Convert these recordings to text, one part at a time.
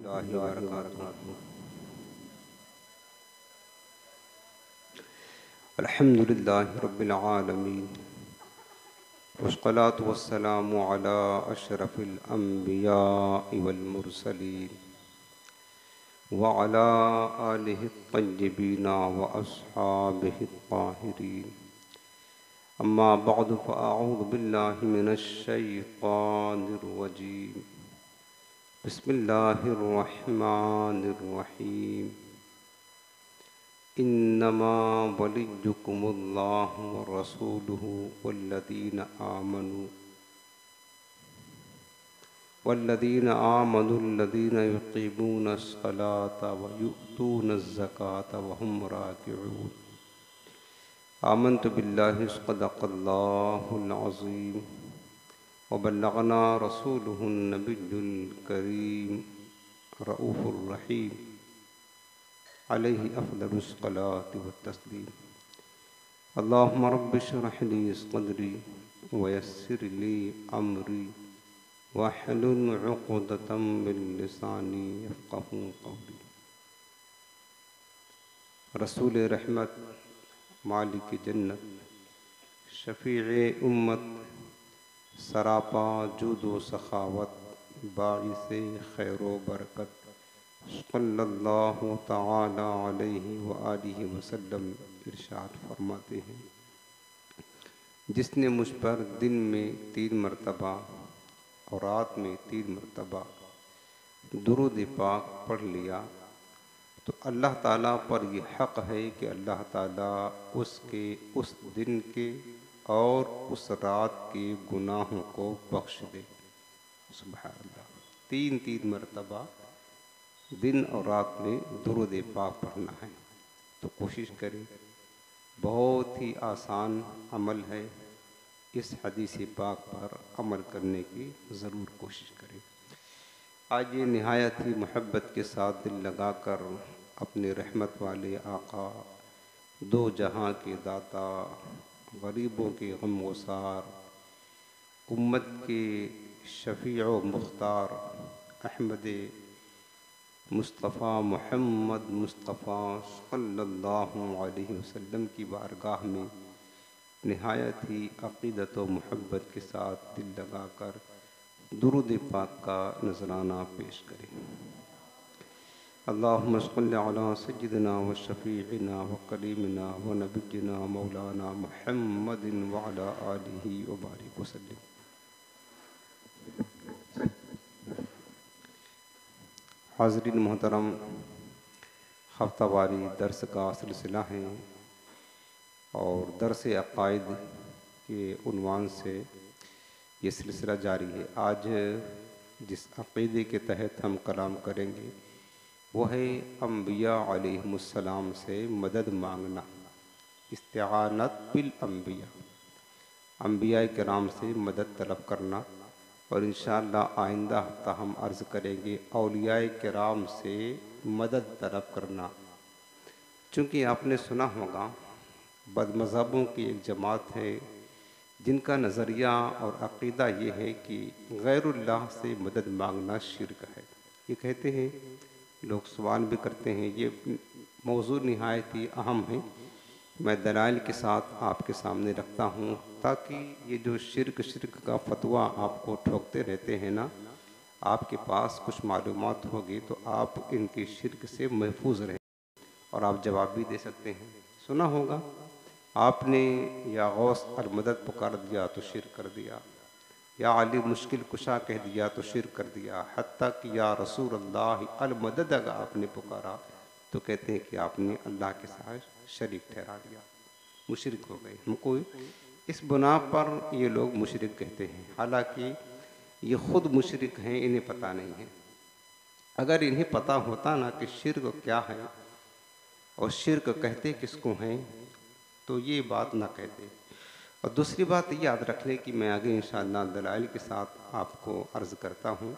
रहमतुल्लाहि व बरकातुहू। अल्हम्दुलिल्लाहि रब्बिल आलमीन वस्सलातु वस्सलामु अला अशरफिल अंबियाइ वल मुरसलीन व अला आलिहि त्तय्यिबीन व अस्हाबिहि त्ताहिरीन। अम्मा बअद फ़अऊज़ु बिल्लाहि मिनश शैतानिर रजीम। बिस्मिल्लाहिर रहमानिर रहीम। इन्नमा वलिय्युकुमुल्लाहु व रसूलुहु वल्लज़ीना आमनुल्लज़ीना युक़ीमूनस्सलाता व यु'तूनज़्ज़काता व हुम राकिऊन। आमन्तु बिल्लाहि सदक़ल्लाहुल अज़ीम व बल्लग़ना रसूलुहुन नबियुल करीम रऊफ़ुर रहीम अलैहि अफ़्ज़लुस सलाति व तस्लीम। अल्लाहुम्मा रब्बि इश्रह ली सदरी व यस्सिर ली अमरी वहलुल उक़दतम मिन लिसानी यफ़क़हू क़ौली। रसूल रहमत, मालिक जन्नत, शफ़ीए उम्मत, सरापा जूद व सखावत, बाइसे खैर व बरकत, सल्लल्लाहु तआला अलैहि व आलिहि वसल्लम इरशाद फरमाते हैं, जिसने मुझ पर दिन में 3 मरतबा और रात में 3 मरतबा दुरूद पाक पढ़ लिया तो अल्लाह ताला पर यह हक़ है कि अल्लाह ताला उसके उस दिन के और उस रात के गुनाहों को बख्श दे। सुभान अल्लाह। 3 मरतबा दिन और रात में दुरूद पाक पढ़ना है तो कोशिश करें। बहुत ही आसान अमल है। इस हदीस पाक पर अमल करने की ज़रूर कोशिश करें। आज ये निहायत ही मोहब्बत के साथ दिल लगाकर अपने रहमत वाले आका, दो जहां के दाता, गरीबों के गमगुसार, उम्मत के शफ़ी व मुख्तार अहमद मुस्तफ़ा मुहम्मद मुस्तफ़ा सल्लल्लाहु अलैहि वसल्लम की बारगाह में निहायत ही अक़ीदत व मोहब्बत के साथ दिल लगाकर दुरूद पाक का नजराना पेश करें। अल्लाहुम्मा सल्लि अला सय्यिदिना व शफ़ीइना व करीमिना व नबिय्यिना मौलाना मुहम्मदिन व अला आलिहि व बारिक वसल्लिम। हाज़रीन मोहतरम, हफ्तावारी दर्स का सिलसिला है और दर्स अक़ाइद के उन्वान से ये सिलसिला जारी है। आज जिस अक़ीदे के तहत हम कलाम करेंगे वो है अम्बिया अलैहिमुस्सलाम से मदद मांगना, इस्तिआनत बिल अम्बिया, अम्बिया किराम से मदद तलब करना। और इंशाअल्लाह आइंदा हफ्ता हम अर्ज़ करेंगे औलिया किराम से मदद तलब करना। चूँकि आपने सुना होगा बदमज़हबों की एक जमात है जिनका नज़रिया और अक़ीदा ये है कि गैरुल्लाह से मदद मांगना शिर्क है। ये कहते हैं, लोग सवाल भी करते हैं, ये मौजू निहायत ही अहम है। मैं दलाइल के साथ आपके सामने रखता हूँ ताकि ये जो शिर्क का फतवा आपको ठोकते रहते हैं ना, आपके पास कुछ मालूमात होगी तो आप इनके शिर्क से महफूज रहें और आप जवाब भी दे सकते हैं। सुना होगा आपने या गौस अल मदद पुकार दिया तो शिर्क कर दिया, या अली मुश्किल कुशा कह दिया तो शिर्क कर दिया, हत्ता कि या रसूल अल्लाह अल मदद अगर आपने पुकारा तो कहते हैं कि आपने अल्लाह के साथ शरीक ठहरा दिया, मुशरिक हो गए। हमको इस बुना पर ये लोग मुशरिक कहते हैं, हालांकि ये ख़ुद मुशरिक हैं, इन्हें पता नहीं है। अगर इन्हें पता होता ना कि शिर्क क्या है और शिर्क कहते किसको हैं तो ये बात ना कहते। और दूसरी बात याद रख लें कि मैं आगे इंशाअल्लाह दलाइल के साथ आपको अर्ज़ करता हूँ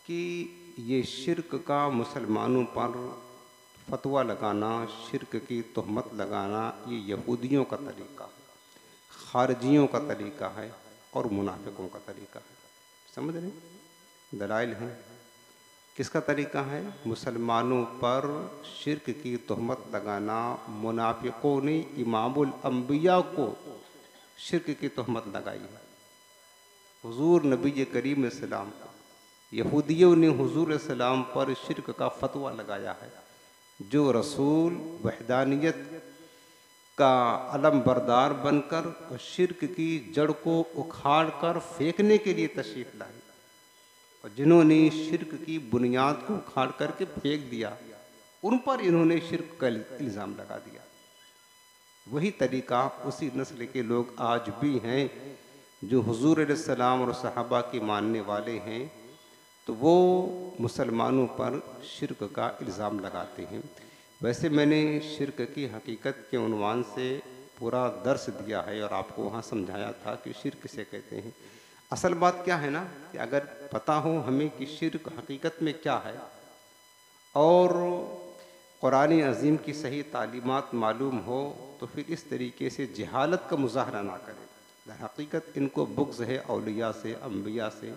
कि ये शिर्क का मुसलमानों पर फतवा लगाना, शिर्क की तहमत लगाना, ये यहूदियों का तरीका है, खारजियों का तरीका है और मुनाफिकों का तरीका है। समझ रहे? दलाइल हैं किसका तरीका है? मुसलमानों पर शिर्क की तोहमत लगाना। मुनाफिकों ने इमामुल अंबिया को शिर्क की तोहमत लगाई है, हुजूर नबी करीम सलाम को। यहूदियों ने हुजूर सलाम पर शिर्क का फतवा लगाया है। जो रसूल वहदानियत का अलम बरदार बनकर और शिर्क की जड़ को उखाड़ कर फेंकने के लिए तशरीफ लाए, और जिन्होंने शिर्क की बुनियाद को उखाड़ करके फेंक दिया, उन पर इन्होंने शिर्क का इल्ज़ाम लगा दिया। वही तरीका उसी नस्ल के लोग आज भी हैं जो हुजूर अलैहिस्सलाम और सहाबा के मानने वाले हैं, तो वो मुसलमानों पर शिर्क का इल्ज़ाम लगाते हैं। वैसे मैंने शिर्क की हकीकत के उन्वान से पूरा दर्स दिया है और आपको वहाँ समझाया था कि शिर्क किसे कहते हैं। असल बात क्या है ना कि अगर पता हो हमें कि शिर्क हकीकत में क्या है और कुरान अज़ीम की सही तालीमात मालूम हो, तो फिर इस तरीके से जहालत का मुज़ाहरा ना करें। हकीकत इनको बुग़्ज़ है औलिया से, अम्बिया से,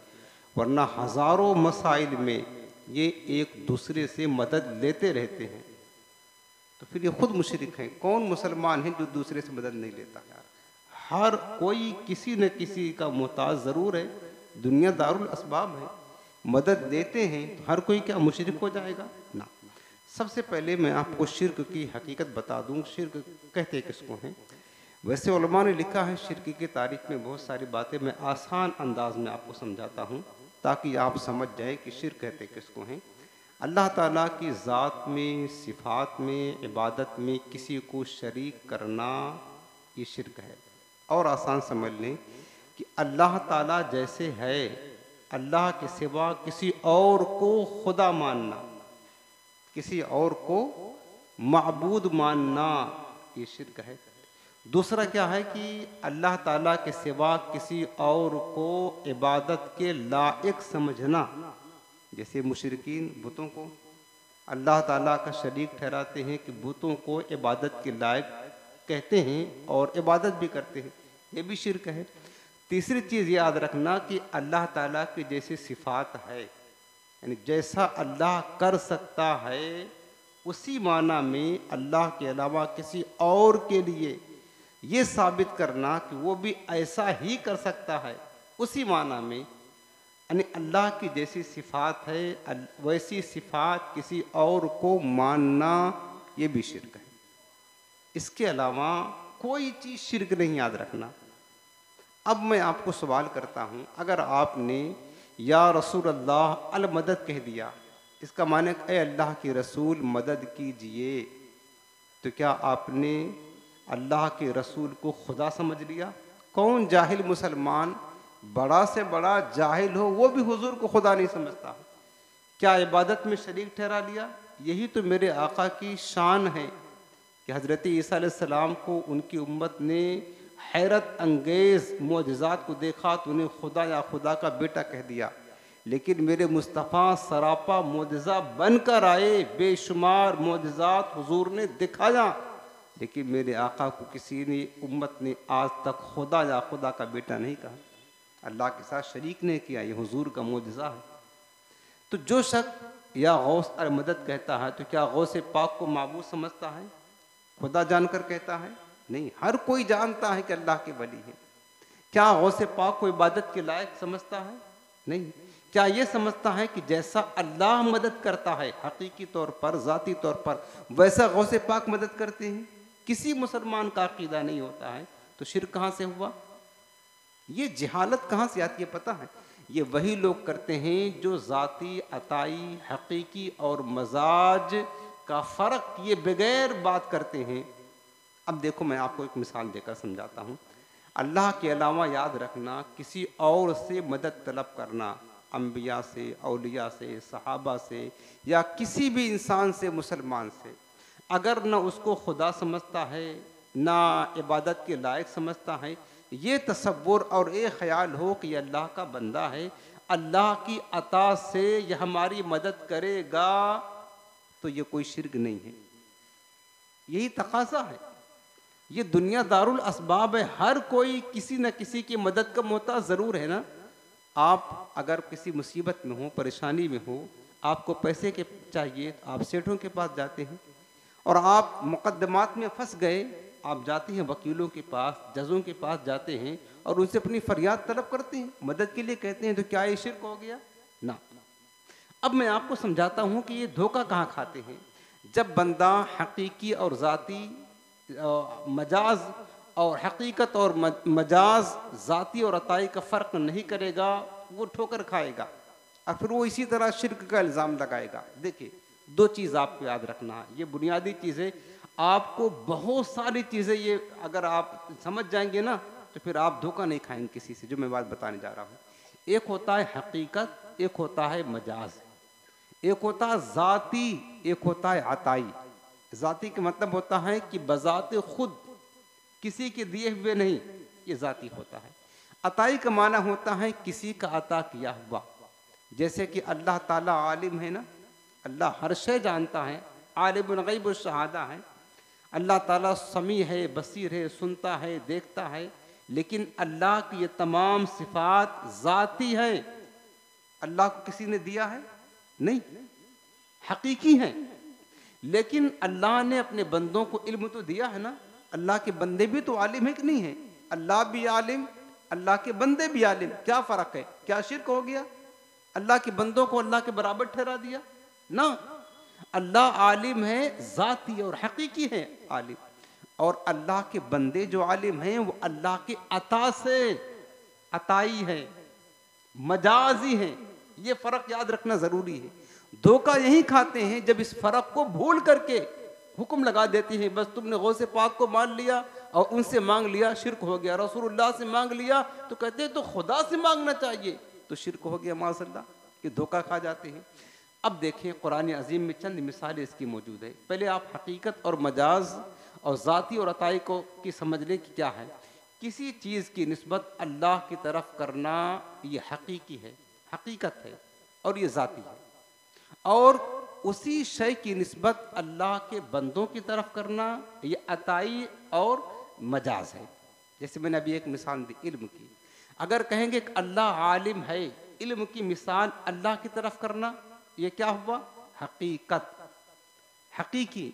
वरना हज़ारों मसाइल में ये एक दूसरे से मदद लेते रहते हैं। तो फिर ये खुद मुशरिक हैं। कौन मुसलमान है जो दूसरे से मदद नहीं लेता? यार हर कोई किसी न किसी का मोहताज ज़रूर है। दुनिया दारुल असबाब है, मदद देते हैं तो हर कोई क्या मुशरिक हो जाएगा? ना। सबसे पहले मैं आपको शिर्क की हकीकत बता दूं। शिर्क कहते किसको हैं? वैसे उलमा ने लिखा है शिर्क की तारीख में बहुत सारी बातें, मैं आसान अंदाज में आपको समझाता हूँ ताकि आप समझ जाएं कि शिर्क कहते किसको हैं। अल्लाह ताला की ज़ात में, सिफ़ात में, इबादत में किसी को शरीक करना, ये शिर्क है। और आसान समझ लें कि अल्लाह ताला जैसे है, अल्लाह के सिवा किसी और को खुदा मानना, किसी और को माबूद मानना, ये शिर्क है। दूसरा क्या है कि अल्लाह ताला के सिवा किसी और को इबादत के लायक समझना। जैसे मुशरिकीन बुतों को अल्लाह ताला का शरीक ठहराते हैं कि बुतों को इबादत के लायक कहते हैं और इबादत भी करते हैं, ये भी शिर्क है। तीसरी चीज़ याद रखना कि अल्लाह ताला की जैसी सिफ़ात है, यानी जैसा अल्लाह कर सकता है उसी माना में अल्लाह के अलावा किसी और के लिए ये साबित करना कि वो भी ऐसा ही कर सकता है, उसी माना में, यानी अल्लाह की जैसी सिफ़ात है वैसी सिफ़ात किसी और को मानना, ये भी शिर्क है। इसके अलावा कोई चीज़ शिर्क नहीं, याद रखना। अब मैं आपको सवाल करता हूँ, अगर आपने या रसूल अल्लाह अल मदद कह दिया, इसका माने ए अल्लाह के रसूल मदद कीजिए, तो क्या आपने अल्लाह के रसूल को खुदा समझ लिया? कौन जाहिल मुसलमान, बड़ा से बड़ा जाहिल हो, वो भी हुजूर को खुदा नहीं समझता? क्या इबादत में शरीक ठहरा लिया? यही तो मेरे आका की शान है कि हज़रत ईसा अलैहिस्सलाम को उनकी उम्मत ने हैरत अंगेज़ मोअज़िज़ात को देखा तो उन्हें खुदा या खुदा का बेटा कह दिया। लेकिन मेरे मुस्तफ़ा सरापा मोअज़िज़ा बनकर आए, बेशुमार मोअज़िज़ात हुजूर ने दिखाया, लेकिन मेरे आका को किसी ने उम्मत ने आज तक खुदा या खुदा का बेटा नहीं कहा, अल्लाह के साथ शरीक नहीं किया। ये हुजूर का मोअज़िज़ा है। तो जो शख्स या गौस अल मदद कहता है, तो क्या गौस पाक को माबूद समझता है? खुदा जानकर कहता है? नहीं, हर कोई जानता है कि अल्लाह के वली है। क्या गौस पाक को इबादत के लायक समझता है? नहीं। क्या ये समझता है कि जैसा अल्लाह मदद करता है हकीकी तौर पर, ज़ाती तौर पर, वैसा गौस पाक मदद करते हैं? किसी मुसलमान का अकीदा नहीं होता है। तो शिर्क कहाँ से हुआ? ये जहालत कहाँ से आती है पता है? ये वही लोग करते हैं जो ज़ाती, अताई, हकीकी और मजाज का फ़र्क ये बगैर बात करते हैं। अब देखो, मैं आपको एक मिसाल देकर समझाता हूँ। अल्लाह के अलावा याद रखना, किसी और से मदद तलब करना, अम्बिया से, औलिया से, सहाबा से, या किसी भी इंसान से, मुसलमान से, अगर न उसको खुदा समझता है, ना इबादत के लायक समझता है, ये तसव्वुर और ये ख्याल हो कि यह अल्लाह का बंदा है, अल्लाह की अता से यह हमारी मदद करेगा, तो ये कोई शिर्क नहीं है। यही तकाज़ा है। ये दुनिया दारुल असबाब है, हर कोई किसी न किसी की मदद का मोहताज ज़रूर है ना। आप अगर किसी मुसीबत में हो, परेशानी में हो, आपको पैसे के चाहिए तो आप सेठों के पास जाते हैं, और आप मुकद्दमात में फंस गए, आप जाते हैं वकीलों के पास, जजों के पास जाते हैं और उनसे अपनी फरियाद तलब करते हैं, मदद के लिए कहते हैं। तो क्या ये शिर्क हो गया? ना। अब मैं आपको समझाता हूँ कि ये धोखा कहाँ खाते हैं। जब बंदा हकीकी और ज़ाती, मजाज और हकीकत और मजाज, ज़ाती और अताई का फ़र्क नहीं करेगा, वो ठोकर खाएगा और फिर वो इसी तरह शिर्क का इल्ज़ाम लगाएगा। देखिए, दो चीज़ आपको याद रखना है, ये बुनियादी चीज़ें। आपको बहुत सारी चीज़ें ये अगर आप समझ जाएंगे ना तो फिर आप धोखा नहीं खाएंगे किसी से, जो मैं बात बताने जा रहा हूँ। एक होता है हकीकत, एक होता है मजाज, एक होता है ज़ाती, एक होता है अताई। ज़ाती का मतलब होता है कि बज़ाते खुद, किसी के दिए हुए नहीं, ये ज़ाती होता है। अताई का माना होता है किसी का अता किया हुआ। जैसे कि अल्लाह ताला आलिम है ना, अल्लाह हर शय जानता है, आलिमुल गैब व शहादा है। अल्लाह ताला समी है, बसीर है, सुनता है, देखता है। लेकिन अल्लाह की ये तमाम सिफात ज़ाती है। अल्लाह को किसी ने दिया है? नहीं, हकीकी है। लेकिन अल्लाह ने अपने बंदों को इल्म तो दिया है ना। अल्लाह के बंदे भी तो आलिम है कि नहीं है? अल्लाह भी आलिम, अल्लाह के बंदे भी आलिम। क्या फ़र्क है? क्या शिर्क हो गया? अल्लाह के बंदों को अल्लाह के बराबर ठहरा दिया ना। अल्लाह आलिम है, ज़ाती और हकीकी है आलिम, और अल्लाह के बंदे जो आलिम हैं वो अल्लाह के अता से अताई है, मजाजी है। ये फ़र्क याद रखना ज़रूरी है। धोखा यही खाते हैं जब इस फ़र्क को भूल करके हुक्म लगा देते हैं, बस तुमने गौसे पाक को मान लिया और उनसे मांग लिया, शिर्क हो गया। रसूलुल्लाह से मांग लिया तो कहते हैं तो खुदा से मांगना चाहिए, तो शिर्क हो गया माज़अल्लाह। कि धोखा खा जाते हैं। अब देखें, कुरान अज़ीम में चंद मिसालें इसकी मौजूद है। पहले आप हकीकत और मजाज और ज़ाती और अताई को की समझ लें कि क्या है। किसी चीज़ की निस्बत अल्लाह की तरफ करना ये हकीकी है, हकीकत है, और ये ज़ाती है। और उसी शय की निस्बत अल्लाह के बंदों की तरफ करना ये अताई और मजाज है। जैसे मैंने अभी एक मिसाल दी इल्म की। अगर कहेंगे कि अल्लाह आलिम है, इल्म की मिसाल अल्लाह की तरफ करना, ये क्या हुआ? हकीकत, हकीकी।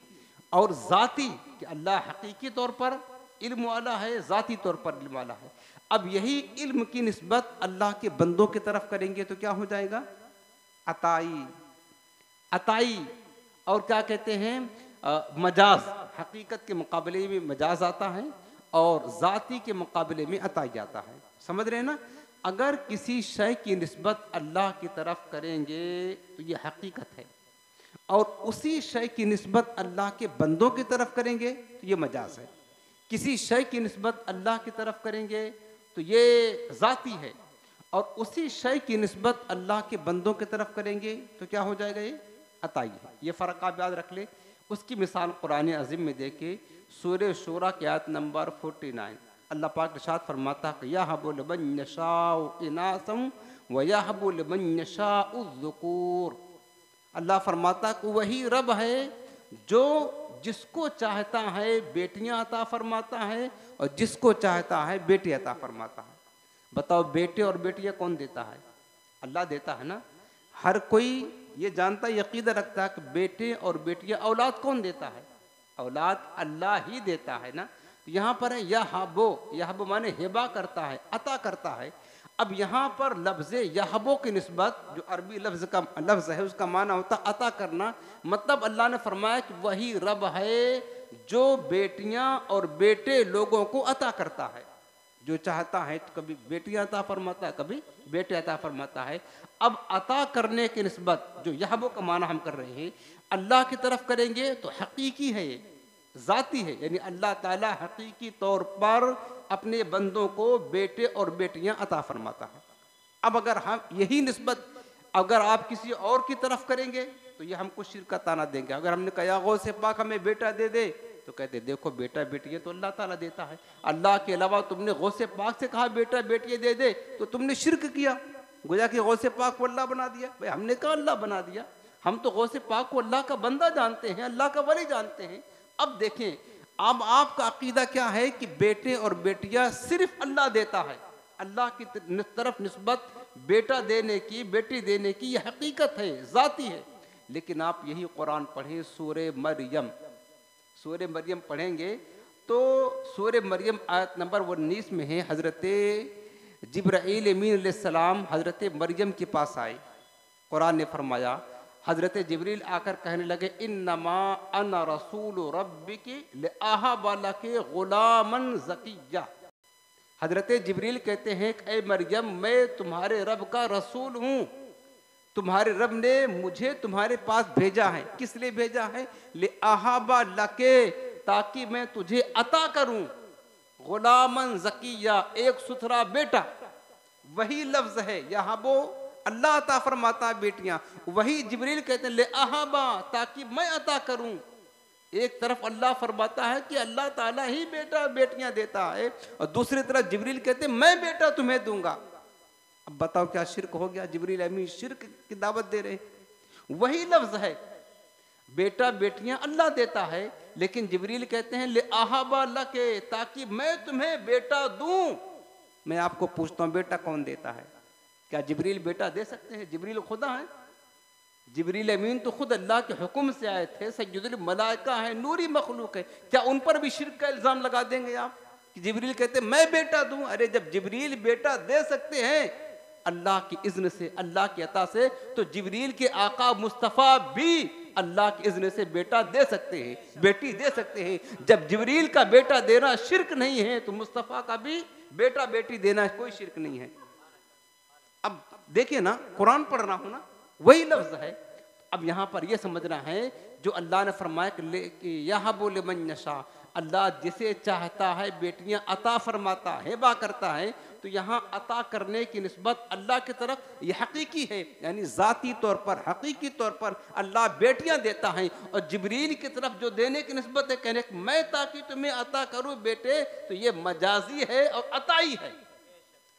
और ज़ाती कि अल्लाह हकीकी तौर पर इल्म वाला है, ज़ाती तौर पर इल्म वाला है। अब यही इल्म की निस्बत अल्लाह के बंदों की तरफ करेंगे तो क्या हो जाएगा? अताई, अताई। और क्या कहते हैं? मजाज। हकीकत के मुकाबले में मजाज आता है और ज़ाती के मुकाबले में अताई आता है। समझ रहे हैं ना? अगर किसी शय की निस्बत अल्लाह की तरफ करेंगे तो ये हकीकत है, और उसी शय की निस्बत अल्लाह के बंदों की तरफ करेंगे तो ये मजाज है। किसी शय की निस्बत अल्लाह की तरफ करेंगे तो ये ज़ाती है, और उसी शय की निस्बत अल्लाह के बंदों की तरफ करेंगे तो क्या हो जाएगा? ये अताई है। ये फ़र्क आप याद रख ले। उसकी मिसाल कुरान अज़ीम में देखे, सूरह शूरा की आयत नंबर 49, अल्लाह पाक इरशाद फरमाता कि यहबु लिमन यशाउ इनासम व यहबु लिमन यशाउ ज़ुकूर। अल्लाह फरमाता कि वही रब है जो जिसको चाहता है बेटियां अता फरमाता है और जिसको चाहता है बेटे अता फरमाता है। बताओ, बेटे और बेटियां कौन देता है? अल्लाह देता है ना। हर कोई ये जानता, यकीदा रखता है कि बेटे और बेटियां, औलाद कौन देता है? औलाद अल्लाह ही देता है ना। तो यहाँ पर है यहबो, यहबो माने हिबा करता है, अता करता है। अब यहाँ पर लफ्ज़ यहबो की निस्बत, जो अरबी लफ्ज़ है उसका माना होता अता करना। मतलब अल्लाह ने फरमाया कि वही रब है जो बेटियां और बेटे लोगों को अता करता है। जो चाहता है तो कभी बेटियां अता फरमाता है, कभी बेटे अता फरमाता है। अब अता करने की निस्बत जो यहबो का माना हम कर रहे हैं, अल्लाह की तरफ करेंगे तो हकीकी है, ज़ाती है। यानी अल्लाह ताला हकीकी तौर पर अपने बंदों को बेटे और बेटियां अता फरमाता है। अब अगर हम यही निस्बत अगर आप किसी और की तरफ करेंगे तो ये हमको शिर्क का ताना देंगे। अगर हमने कहा गौसे पाक हमें बेटा दे दे, तो कहते देखो बेटा बेटियां तो अल्लाह ताला देता है। अल्लाह के अलावा तुमने गौसे पाक से कहा बेटा बेटियां दे दे, तो तुमने शिर्क किया। गोया कि गौसे पाक को अल्लाह बना दिया। भाई हमने कहा अल्लाह बना दिया, हम तो गौसे पाक को अल्लाह का बंदा जानते हैं, अल्लाह का वली जानते हैं। अब देखें, अब आपका अकीदा क्या है कि बेटे और बेटियां सिर्फ अल्लाह देता है। अल्लाह की तरफ निस्बत बेटा देने की, बेटी देने की, यह हकीकत है, ज़ाती है। लेकिन आप यही कुरान पढ़ें, सूरे मरियम, सूरे मरियम पढ़ेंगे तो सूरे मरियम आयत नंबर 19 में है, हज़रत जिब्राईल अमीन अलैहिस्सलाम हज़रत मरियम के पास आए। कुरान ने फरमाया, हज़रत जिब्रील आकर कहने लगे, इन्नमा अना रसूल रब्बिकी लिअहब लकी गुलामन ज़किय्या। हज़रत जिब्रील कहते हैं कि ए मरियम, मैं तुम्हारे रब का रसूल हूँ, तुम्हारे रब ने मुझे तुम्हारे पास भेजा है। किस लिए भेजा है? लिअहब लके, ताकि मैं तुझे अता करूं गुलामन ज़किय्या, एक सुथरा बेटा। वही लफ्ज़ है यहाँ, वो अल्लाह अता फरमाता है बेटियां, वही जिब्रील कहते हैं ले अहाबा, ताकि मैं अता करूं। एक तरफ अल्लाह फरमाता है कि अल्लाह ताला ही बेटा बेटियां देता है, और दूसरी तरफ जिब्रील कहते हैं मैं बेटा तुम्हें दूंगा। अब बताओ क्या शिर्क हो गया? जिब्रील अमीन शिर्क की दावत दे रहे। वही लफ्ज़ है, बेटा बेटियां अल्लाह देता है, लेकिन जिब्रील कहते हैं ले अहाबा लके, ताकि मैं तुम्हें बेटा दूं। मैं आपको पूछता हूं, बेटा कौन देता है? क्या जिब्रील बेटा दे सकते हैं? जिब्रील खुदा है, जिब्रील अमीन तो खुद अल्लाह के हुक्म से आए थे, सय्यदुल मलाइका है, नूरी मखलूक है। क्या उन पर भी शिर्क का इल्ज़ाम लगा देंगे आप कि जिब्रील कहते हैं मैं बेटा दूं? अरे जब जिब्रील बेटा दे सकते हैं अल्लाह की इज़्न से, अल्लाह की अता से, तो जिब्रील के आका मुस्तफ़ा भी अल्लाह की इज़्न से बेटा दे सकते हैं, बेटी दे सकते हैं। जब जिब्रील का बेटा देना शिर्क नहीं है, तो मुस्तफ़ा का भी बेटा बेटी देना कोई शिर्क नहीं है। अब देखिए ना, कुरान पढ़ रहा हूं ना, वही लफ्ज़ है। अब यहाँ पर यह समझना है, जो अल्लाह ने फरमाया कि यहबु लिमन यशा, अल्लाह जिसे चाहता है बेटियां अता फरमाता है, हिबा करता है। तो यहाँ अता करने की निस्बत अल्लाह की तरफ यह हकीकी है, यानी ज़ाती तौर पर, हकीकी तौर पर अल्लाह बेटियां देता है। और जिब्रील की तरफ जो देने की निस्बत है, कहने मैं ताकि तुम्हें अता करूँ बेटे, तो ये मजाजी है और अताई है।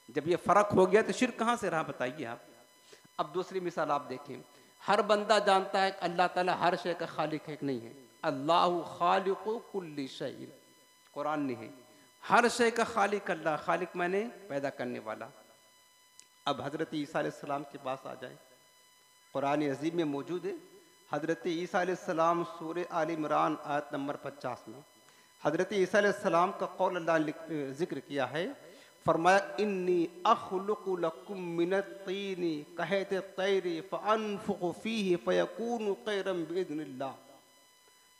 जब ये फ़र्क हो गया तो शिर्क कहाँ से रहा, बताइए आप। अब दूसरी मिसाल आप देखें, हर बंदा जानता है कि अल्लाह ताला हर शय का खालिक है कि नहीं है? अल्लाहु खालिकु कुल्ली शै, कुरान ने है, हर शय का खालिक अल्लाह। खालिक माने पैदा करने वाला। अब हज़रत ईसा अलैहिस्सलाम के पास आ जाए, कुरान अज़ीम में मौजूद है, हज़रत ईसा अलैहिस्सलाम सूरह आल इमरान आयत नंबर 50 में हज़रत ईसा अलैहिस्सलाम का कौल अल्लाह ने जिक्र किया है। फरमाया इन्नी अख़्लुक़ु लकुम मिनत तीनी कहते तैरी फ़अनफ़ुख़ु फ़ीहि फ़यकूनु तैरन बिइज़्निल्लाह।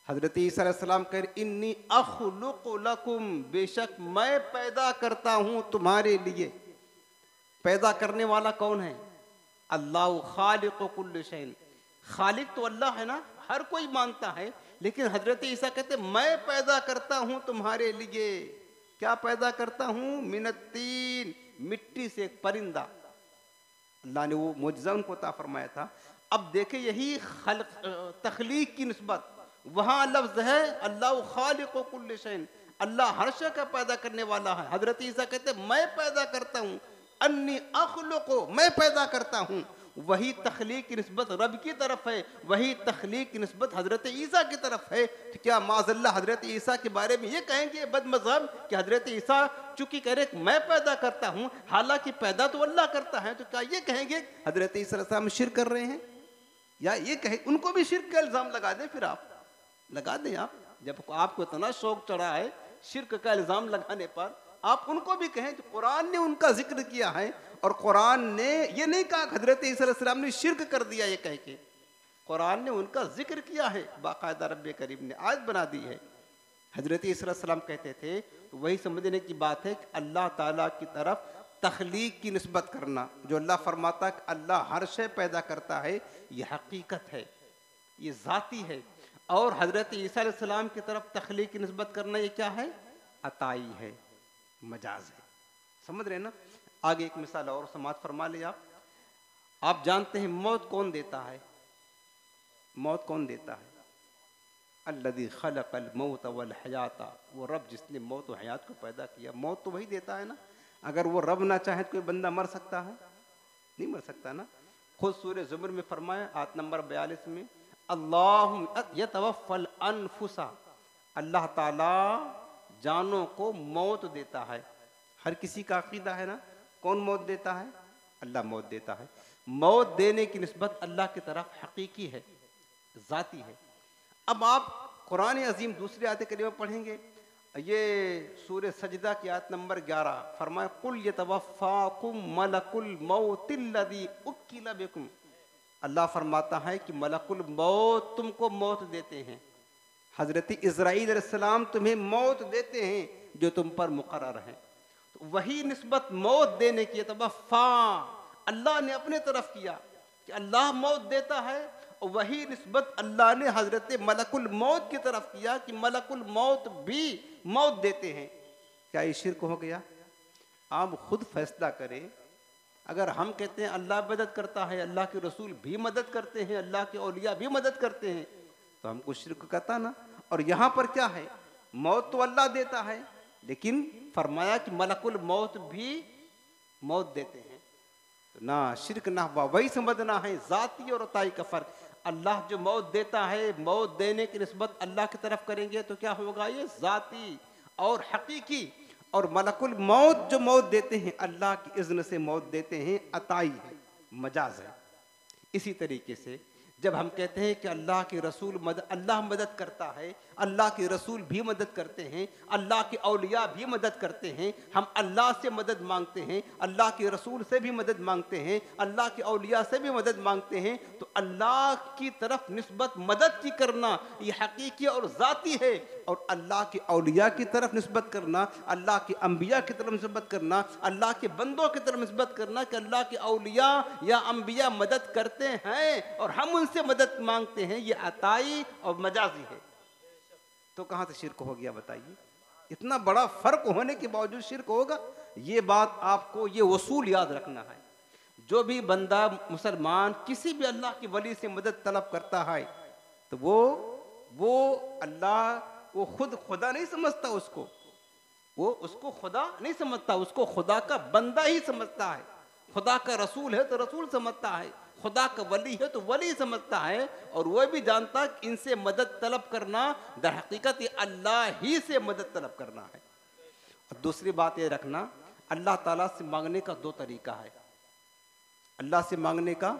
हज़रत ईसा अलैहिस्सलाम कह रहे इन्नी अख़्लुक़ु लकुम, बेशक मैं पैदा करता हूँ तुम्हारे लिए। पैदा करने वाला कौन है? अल्लाहु ख़ालिक़ु कुल्लि शैइन। खालिक तो अल्लाह है ना, हर कोई मानता है, लेकिन हज़रत ईसा कहते मैं पैदा करता हूँ तुम्हारे लिए। क्या पैदा करता हूँ? मिनत्तीन, मिट्टी से एक परिंदा। अल्लाह ने वो मुअज्ज़ज़ा उनको अता फरमाया था। अब देखे यही तख्लीक की निस्बत, वहाँ लफ्ज़ है अल्लाह खालिक़ु कुल्लि शैइन, अल्लाह हर शय का पैदा करने वाला है। हज़रत ईसा कहते मैं पैदा करता हूँ, अन्नी अख़्लुक़ु, मैं पैदा करता हूँ। वही तख्लीक की निस्बत रब की तरफ है, वही तख्लीक की निस्बत हज़रत ईसा की तरफ है। तो क्या माज़अल्लाह हज़रत ईसा के बारे में ये कहेंगे बदमज़हब कि हज़रत ईसा चूँकि कह रहे मैं पैदा करता हूँ, हालांकि पैदा तो अल्लाह करता है, तो क्या ये कहेंगे हज़रत ईसा अलैहिस्सलाम शिर्क कर रहे हैं? या ये कहे उनको भी शिर्क का इल्ज़ाम लगा दें? फिर आप लगा दें। आप जब आपको इतना शौक चढ़ा है शिर्क का इल्ज़ाम लगाने पर, आप उनको भी कहें। तो कुरान ने उनका जिक्र किया है, और कुरान ने ये नहीं कहा हज़रत ईसा अलैहिस्सलाम ने शिर्क कर दिया ये कह के, कुरान ने उनका जिक्र किया है, बाकायदा रब्बे करीम ने आयत बना दी है। हज़रत ईसा अलैहिस्सलाम कहते थे, तो वही समझने की बात है कि अल्लाह ताला की तरफ तख्लीक की निस्बत करना, जो अल्लाह फरमाता है कि अल्लाह हर शय पैदा करता है, ये हकीकत है, ये ज़ाती है। और हज़रत ईसा अलैहिस्सलाम की तरफ तख्लीक की निस्बत करना, ये क्या है? अताई है, मजाज है। समझ रहे ना? आगे एक मिसाल और समाज फरमा ले आप। आप जानते हैं मौत कौन देता है? मौत कौन देता है? अल्लज़ी खलक़ल मौत वल हयाता, वो रब जिसने मौत और हयात को पैदा किया। मौत तो वही देता है ना, अगर वो रब ना चाहे तो कोई बंदा मर सकता है? नहीं मर सकता ना। खुद सूरह ज़ुमर में फरमाया आयत नंबर 42 में, अल्लाहु यतवफ़्फ़ल अनफुसा, अल्लाह ताला जानों को मौत देता है। हर किसी का अकीदा है ना, कौन मौत देता है? अल्लाह मौत देता है। मौत देने की निस्बत अल्लाह की तरफ हकीकी है, ज़ाती है। अब आप कुरान अजीम दूसरी आयत करीमा पढ़ेंगे, ये सूरह सजदा की आयत नंबर 11 फरमाया कुल यतवफ़ाकुम मलकुल मौतिल्लज़ी उक्किला बिकुम। अल्लाह फरमाता है कि मलकुल मौत तुमको मौत देते हैं, हज़रत इज़राइल अलैहिस्सलाम तुम्हें मौत देते हैं जो तुम पर मुकर्रर है। तो वही निस्बत मौत देने की तवफ़ा अल्लाह ने अपने तरफ किया कि अल्लाह मौत देता है, और वही निस्बत अल्लाह ने हज़रत मलकुल मौत की तरफ किया कि मलकुल मौत भी मौत देते हैं। क्या ये शिर्क हो गया? आप खुद फैसला करें। अगर हम कहते हैं अल्लाह मदद करता है, अल्लाह के रसूल भी मदद करते हैं, अल्लाह के औलिया भी मदद करते हैं, तो हमको शिर्क करता ना। और यहाँ पर क्या है, मौत तो अल्लाह देता है, लेकिन फरमाया कि मलकुल मौत भी मौत देते हैं। तो ना शिर्क ना वही समझना है ज़ाती और अताई का फ़र्क। अल्लाह जो मौत देता है, मौत देने की निस्बत अल्लाह की तरफ करेंगे तो क्या होगा, ये ज़ाती और हकीकी। और मलकुल मौत जो मौत देते हैं अल्लाह की इज़्न से मौत देते हैं, अताई है, मजाज है। इसी तरीके से जब हम कहते हैं कि अल्लाह के रसूल अल्लाह मदद करता है, अल्लाह के रसूल भी मदद करते हैं, अल्लाह के औलिया भी मदद करते हैं, हम अल्लाह से मदद मांगते हैं, अल्लाह के रसूल से भी मदद मांगते हैं, अल्लाह के औलिया से भी मदद मांगते हैं, तो अल्लाह की तरफ निस्बत मदद की करना ये हकीकी और ज़ाती है। और अल्लाह के औलिया की तरफ निस्बत करना, अल्लाह के अम्बिया की तरफ निस्बत करना, अल्लाह के बंदों की तरफ निस्बत करना कि अल्लाह के औलिया या अम्बिया मदद करते हैं और हम उनसे मदद मांगते हैं, ये अताई और मजाजी है। तो कहाँ से शिर्क हो गया बताइए? इतना बड़ा फर्क होने के बावजूद शिर्क होगा? ये बात आपको ये वसूल याद रखना है। जो भी बंदा मुसलमान किसी भी अल्लाह के वली से मदद तलब करता है तो वो अल्लाह वो खुद खुदा नहीं समझता उसको, वो उसको खुदा नहीं समझता, उसको खुदा का बंदा ही समझता है। खुदा का रसूल है तो रसूल समझता है, खुदा का वली है तो वली समझता है। और वह भी जानता कि इनसे मदद तलब करना दर हकीकत अल्लाह ही से मदद तलब करना है। और दूसरी बात ये रखना, अल्लाह ताला से मांगने का दो तरीका है। अल्लाह से मांगने का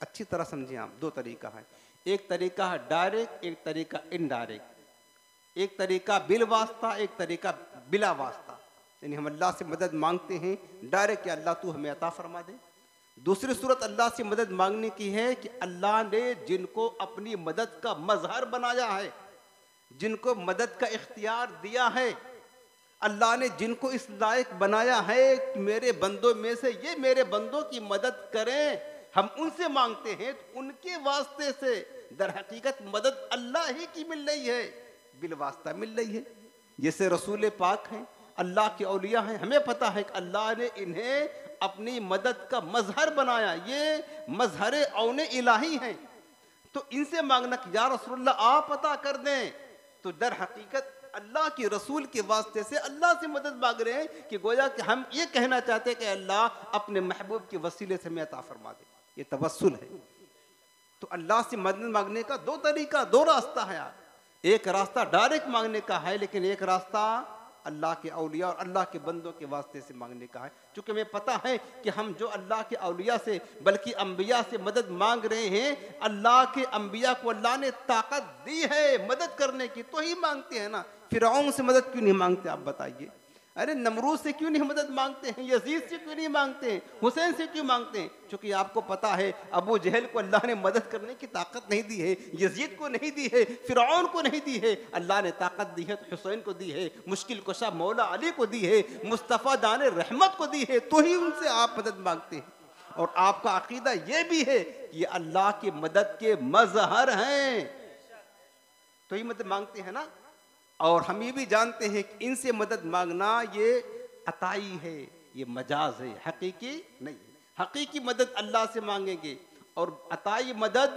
अच्छी तरह समझिए आप, दो तरीका है। एक तरीका है डायरेक्ट, एक तरीका इनडायरेक्ट। एक तरीका बिल वास्ता, एक तरीका बिला वास्ता। यानी हम अल्लाह से मदद मांगते हैं डायरेक्ट कि अल्लाह तू हमें अता फरमा दे। दूसरी सूरत अल्लाह से मदद मांगने की है कि अल्लाह ने जिनको अपनी मदद का मजहर बनाया है, जिनको मदद का इख्तियार दिया है, अल्लाह ने जिनको इस लायक बनाया है कि मेरे बंदों में से ये मेरे बंदों की मदद करें, हम उनसे मांगते हैं तो उनके वास्ते से दर हकीकत मदद अल्लाह ही की मिल रही है, बिल वास्ता मिल रही है। जैसे रसूल पाक हैं, अल्लाह के औलिया हैं, हमें पता है कि अल्लाह ने इन्हें अपनी मदद का मजहर बनाया, ये मजहर औने इलाही हैं। तो इनसे मांगना कि या रसूलल्लाह आप अता कर दें, तो दर हकीकत अल्लाह के रसूल के वास्ते से अल्लाह से मदद मांग रहे हैं कि गोया कि हम ये कहना चाहते हैं कि अल्लाह अपने महबूब के वसीले से हमें अता फरमा दे। ये तवस्सुल है। तो अल्लाह से मदद मांगने का दो तरीका, दो रास्ता है यार। एक रास्ता डायरेक्ट मांगने का है, लेकिन एक रास्ता अल्लाह के औलिया और अल्लाह के बंदों के वास्ते से मांगने का है। चूँकि हमें पता है कि हम जो अल्लाह के औलिया से बल्कि अम्बिया से मदद मांग रहे हैं, अल्लाह के अम्बिया को अल्लाह ने ताकत दी है मदद करने की, तो ही मांगते हैं ना। फिरौन से मदद क्यों नहीं मांगते आप बताइए? अरे नमरूद से क्यों नहीं मदद मांगते हैं? यजीद से क्यों नहीं मांगते हैं? हुसैन से क्यों मांगते हैं? क्योंकि आपको पता है अबू जहल को अल्लाह ने मदद करने की ताकत नहीं दी है, यजीद को नहीं दी है, फिरौन को नहीं दी है। अल्लाह ने ताकत दी है तो हुसैन को दी है, मुश्किल कुशा मौला अली को दी है, मुस्तफ़ा दाने रहमत को दी है, तो ही उनसे आप मदद मांगते हैं। और आपका अकीदा ये भी है कि अल्लाह की मदद के मजहर हैं, तो ही मदद मांगते हैं ना। और हम ये भी जानते हैं कि इनसे मदद मांगना ये अताई है, ये मजाज है, हकीकी नहीं है। हकीकी मदद अल्लाह से मांगेंगे और अताई मदद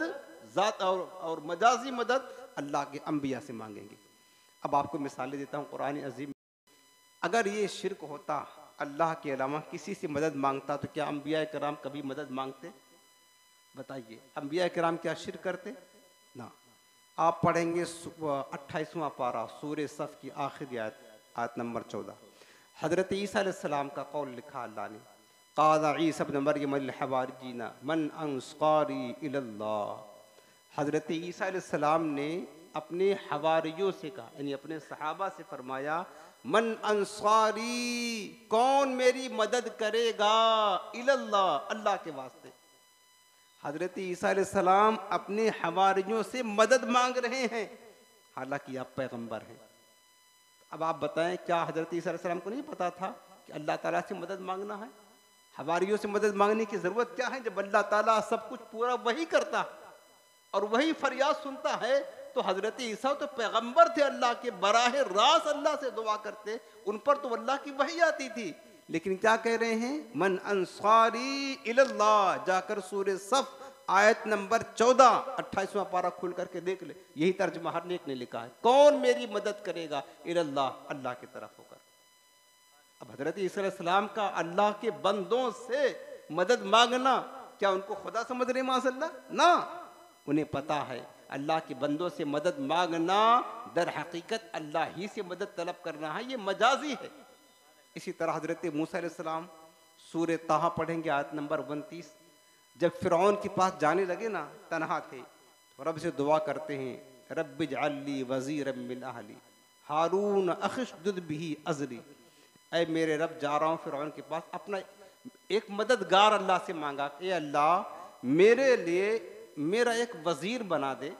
ज़ात और मजाजी मदद अल्लाह के अम्बिया से मांगेंगे। अब आपको मिसालें देता हूँ कुरान अज़ीम। अगर ये शिर्क होता, अल्लाह के अलावा किसी से मदद मांगता, तो क्या अम्बिया किराम कभी मदद मांगते? बताइए, अम्बिया किराम क्या शिर्क करते? ना। आप पढ़ेंगे 28वां पारा सूरह सफ़ की आखिरी आयत, आयत नंबर 14। हज़रत ईसा अलैहिस्सलाम का कौल लिखा अल्लाह ने क़ाल ईसा इब्न मरयम लिल हवारियीन मन अंसारी इलल्लाह। हज़रत ईसा अलैहिस्सलाम ने अपने हवारियों से कहा, यानी अपने सहाबा से फरमाया, मन अंसारी, कौन मेरी मदद करेगा, इलल्लाह, अल्लाह के वास्ते। हज़रत ईसा अलैहिस्सलाम अपने हवारियों से मदद मांग रहे हैं, हालांकि आप पैगंबर हैं। अब आप बताएं, क्या हज़रत ईसा अलैहिस्सलाम को नहीं पता था कि अल्लाह ताला से मदद मांगना है? हवारियों से मदद मांगने की ज़रूरत क्या है जब अल्लाह ताला सब कुछ पूरा वही करता और वही फरियाद सुनता है। तो हज़रत ईसा तो पैगंबर थे अल्लाह के, बराह रास्त अल्लाह से दुआ करते, उन पर तो अल्लाह की वही आती थी। लेकिन क्या कह रहे हैं, मन अंसारी इलल्लाह। जाकर सूरह सफ आयत नंबर 14 28वां पारा खोल करके देख ले, यही तर्जुमा हर नेक ने लिखा है, कौन मेरी मदद करेगा, इलल्लाह, अल्लाह की तरफ होकर। अब हजरत ईसा अलैहिस्सलाम का अल्लाह के बंदों से मदद मांगना, क्या उनको खुदा समझ रहे माशअल्लाह? ना, उन्हें पता है अल्लाह के बंदों से मदद मांगना दर हकीकत अल्लाह ही से मदद तलब करना है, ये मजाजी है। इसी तरह हजरत मूसा अलैहिस्सलाम सूरह ताहा पढ़ेंगे आयत नंबर 29, जब फिरौन के पास जाने लगे ना, तनहा थे, तो रब से दुआ करते हैं, रब्बि जअल्ली वज़ीरम मिन अहली हारून अखशदुद बिही अज़री। ऐ मेरे रब, जा रहा हूँ फिरौन के पास, अपना एक मददगार अल्लाह से मांगा, ए अल्लाह मेरे लिए मेरा एक वज़ीर बना दे,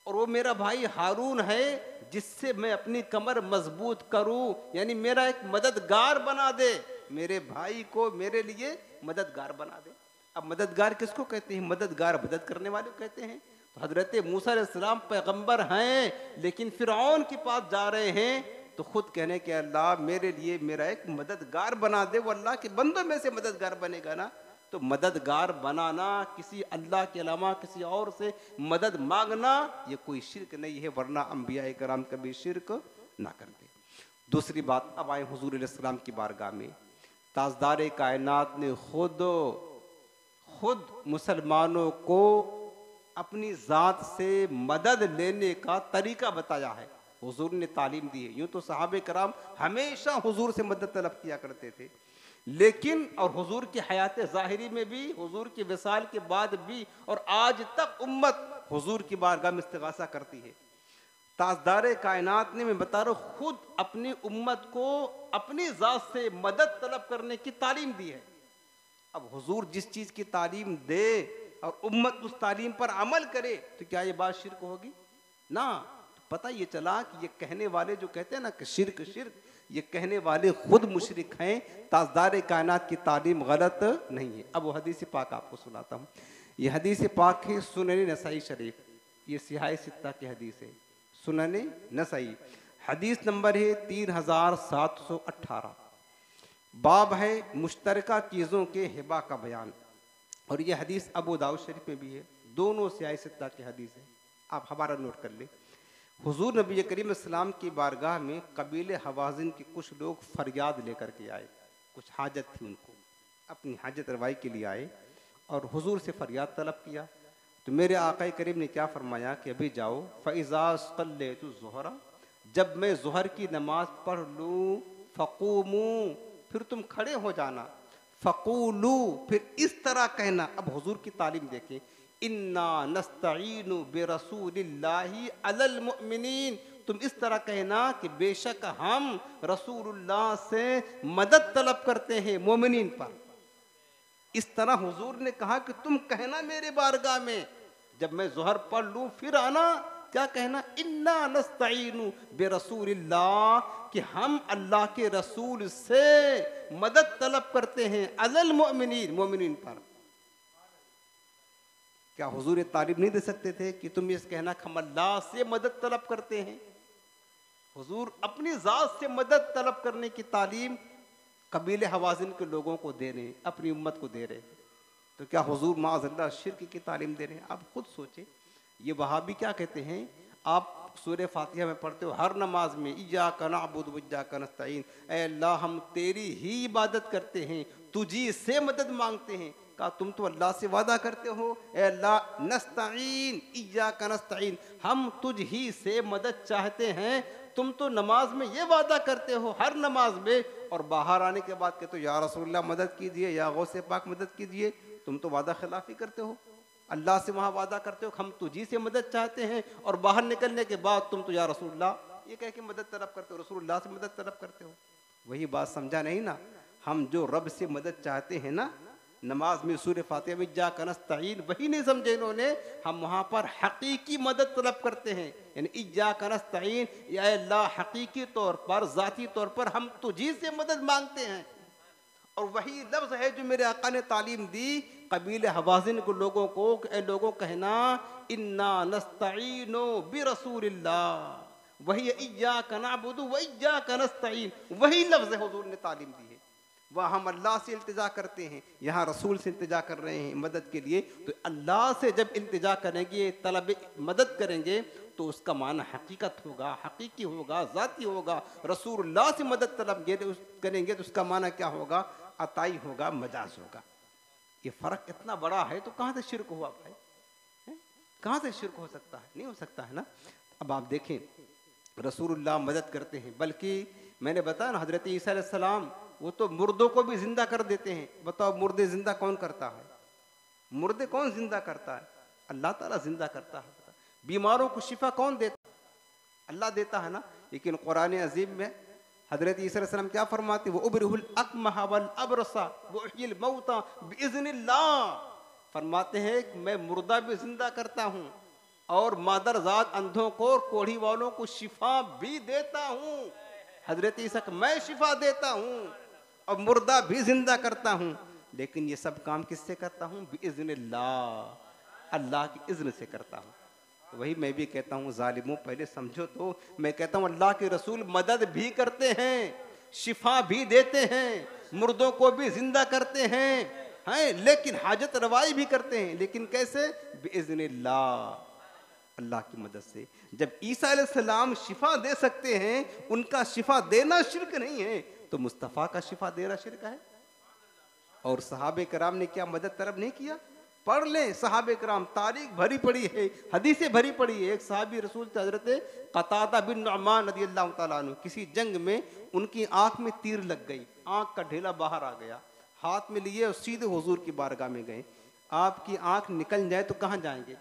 और वो मेरा भाई हारून है जिससे मैं अपनी कमर मजबूत करूं, यानी मेरा एक मददगार बना दे, मेरे भाई को मेरे लिए मददगार बना दे। अब मददगार किसको कहते हैं? मददगार मदद करने वाले को कहते हैं। तो हजरत मूसा अलैहिस्सलाम पैगंबर हैं, लेकिन फिरौन के पास जा रहे हैं तो खुद कहने के अल्लाह मेरे लिए मेरा एक मददगार बना दे। वो अल्लाह के बंदों में से मददगार बनेगा ना, तो मददगार बनाना, किसी अल्लाह के अलावा किसी और से मदद मांगना, ये कोई शिर्क नहीं है, वरना अंबिया कराम कभी शिर्क ना करते। दूसरी बात, अब आए हुजूर अलैहिस्सलाम की बारगाह में, ताजदार कायनात ने खुद मुसलमानों को अपनी ज़ात से मदद लेने का तरीका बताया है, हुजूर ने तालीम दी है। यूँ तो सहाबे कराम हमेशा हुजूर से मदद तलब किया करते थे, लेकिन और हुजूर की हयात ज़ाहिरी में भी, हुजूर के विसाल के बाद भी, और आज तक उम्मत हुजूर की बारगाह में इस्तिगासा करती है। ताजदार कायनात ने, मैं बता रहा हूँ, खुद अपनी उम्मत को अपनी ज़ात से मदद तलब करने की तालीम दी है। अब हुजूर जिस चीज़ की तालीम दे और उम्मत उस तालीम पर अमल करे, तो क्या ये बात शिर्क होगी? ना। तो पता ये चला कि ये कहने वाले जो कहते हैं ना कि शिर्क शिर्क, ये कहने वाले खुद मुशरिक हैं, ताजदार कायनात की तालीम गलत नहीं है। अब वो हदीस पाक आपको सुनाता हूँ। ये हदीस पाक है सुनन नसाई शरीफ, ये सिहाए सित्ता की हदीस है, सुनन नसाई, हदीस नंबर है 3718। बाब है मुश्तरका चीज़ों के हिबा का बयान, और ये हदीस अबू दाऊद शरीफ में भी है, दोनों सिहाए सित्ता की हदीस है। आप हमारा नोट कर ले। हुजूर नबी करीम इस्लाम की बारगाह में कबीले हवाज़िन के कुछ लोग फरियाद लेकर के आए, कुछ हाजत थी उनको, अपनी हाजत रवाई के लिए आए और हुजूर से फरियाद तलब किया। तो मेरे आक़ा करीम ने क्या फरमाया कि अभी जाओ, फ़इज़ा सल्लैतु ज़ुहरा, जब मैं ज़ुहर की नमाज पढ़ लूँ, फ़क़ूमू, फिर तुम खड़े हो जाना, फ़क़ूलू, फिर इस तरह कहना। अब हुजूर की तालीम देखें, इन्ना नस्तईनु बिरसूलिल्लाहि अलल मुमिनीन, तुम इस तरह कहना कि बेशक हम रसूलुल्लाह से मदद तलब करते हैं मोमिनीन पर। इस तरह हुजूर ने कहा कि तुम कहना मेरे बारगाह में, जब मैं ज़ुहर पढ़ लूँ फिर आना, क्या कहना, इन्ना नस्तईनु बिरसूलिल्लाह, कि हम अल्लाह के रसूल से मदद तलब करते हैं, अलल मुमिनीन, मोमिनीन पर। क्या हुजूर तालीम नहीं दे सकते थे कि तुम ये कहना कि हम अल्लाह से मदद तलब करते हैं? हुजूर अपनी ज़ात से मदद तलब करने की तालीम कबीले हवाज़िन के लोगों को दे रहे हैं, अपनी उम्मत को दे रहे हैं, तो क्या हुजूर माअज़ल्लाह शिर्क की तालीम दे रहे हैं? आप खुद सोचें। ये वहाबी क्या कहते हैं, आप सूरह फातिहा में पढ़ते हो हर नमाज में, इय्याका नअबुदु व इय्याका नस्तईन, ऐ अल्लाह हम तेरी ही इबादत करते हैं, तुझी से मदद मांगते हैं। कहा तुम तो अल्लाह से वादा करते हो, ए अल्लाह नस्तईन, इय्याका नस्तईन, हम तुझ ही से मदद चाहते हैं, तुम तो नमाज में ये वादा करते हो हर नमाज में, और बाहर आने के बाद कहते हो या रसूलुल्लाह मदद कीजिए, या गौसे पाक मदद कीजिए। तुम तो वादा खिलाफी करते हो। अल्लाह से वहाँ वादा करते हो हम तुझी से मदद चाहते हैं, और बाहर निकलने के बाद तुम तो या रसूलुल्लाह ये कह के मदद तलब करते हो, रसूलुल्लाह से मदद तलब करते हो। वही बात समझा नहीं ना? हम जो रब से मदद चाहते हैं ना नमाज में सूरह फातिहा में इय्याका नस्तईन, वही नहीं समझे इन्होंने। हम वहाँ पर हकीकी मदद तलब करते हैं, यानी इय्याका नस्तईन, या अल्लाह हकीकी तौर पर ज़ाती तौर पर हम तुझी से मदद मांगते हैं। और वही लफ्ज़ है जो मेरे आका ने तालीम दी कबीले हवाज़िन को, लोगों को, ए लोगों कहना इन्ना नस्तईनु बिरसूलिल्लाह, वही इय्याका नअबुदु व इय्याका नस्तईन, वही लफ्ज़ हुज़ूर ने तालीम दी है। वह हम अल्लाह से इल्तिजा करते हैं, यहाँ रसूल से इल्तिजा कर रहे हैं मदद के लिए। तो अल्लाह से जब इल्तिजा करेंगे, तलब मदद करेंगे, तो उसका माना हकीकत होगा, हकीकी होगा, ज़ाती होगा। रसूलुल्लाह से मदद तलब करेंगे तो उसका माना क्या होगा? अताई होगा, मजाज होगा। ये फ़र्क इतना बड़ा है तो कहाँ से शिरक हुआ भाई? कहाँ से शिरक हो सकता है? नहीं हो सकता है ना। अब आप देखें रसूलुल्लाह मदद करते हैं, बल्कि मैंने बताया ना हज़रत ईसा अलैहिस्सलाम वो तो मुर्दों को भी जिंदा कर देते हैं। बताओ मुर्दे जिंदा कौन करता है? मुर्दे कौन जिंदा करता है? अल्लाह ताला जिंदा करता है। बीमारों को शिफा कौन देता? अल्लाह देता है ना। लेकिन कुरान अजीम में हज़रत ईसा अलैहिस्सलाम क्या फरमाते? वो उबरिहुल अकमह वल अबरसा व उह्यिल मौता बिइज़्निल्लाह, फरमाते हैं कि मैं मुर्दा भी जिंदा करता हूँ और मादरजात अंधों को और कोढ़ी वालों को शिफा भी देता हूँ। हज़रत ईसा को मैं शिफा देता हूँ और मुर्दा भी जिंदा करता हूँ। लेकिन ये सब काम किससे करता हूँ? बिइज़्निल्लाह, अल्लाह की इज़्न से करता हूँ। तो वही मैं भी कहता हूँ ज़ालिमों पहले समझो तो। मैं कहता हूँ अल्लाह के रसूल मदद भी करते हैं, शिफा भी देते हैं, मुर्दों को भी जिंदा करते हैं, लेकिन हाजत रवाई भी करते हैं। लेकिन कैसे? बिइज़्निल्लाह, अल्लाह की मदद से। जब ईसा अलैहिस्सलाम शिफा दे सकते हैं, उनका शिफा देना शिरक नहीं है, तो मुस्तफ़ा का शिफा देना शिरक है। और सहाबे कराम ने क्या मदद तलब नहीं किया? पढ़ लें सहाबे कराम, तारीख भरी पड़ी है, हदीसें भरी पड़ी है। एक सहाबी रसूल थे हज़रत क़तादा बिन नुअमान रज़ियल्लाहु तआला अन्हु, किसी जंग में उनकी आँख में तीर लग गई, आँख का ढेला बाहर आ गया, हाथ में लिए और सीधे हुजूर की बारगाह में गए। आपकी आँख निकल जाए तो कहाँ जाएंगे?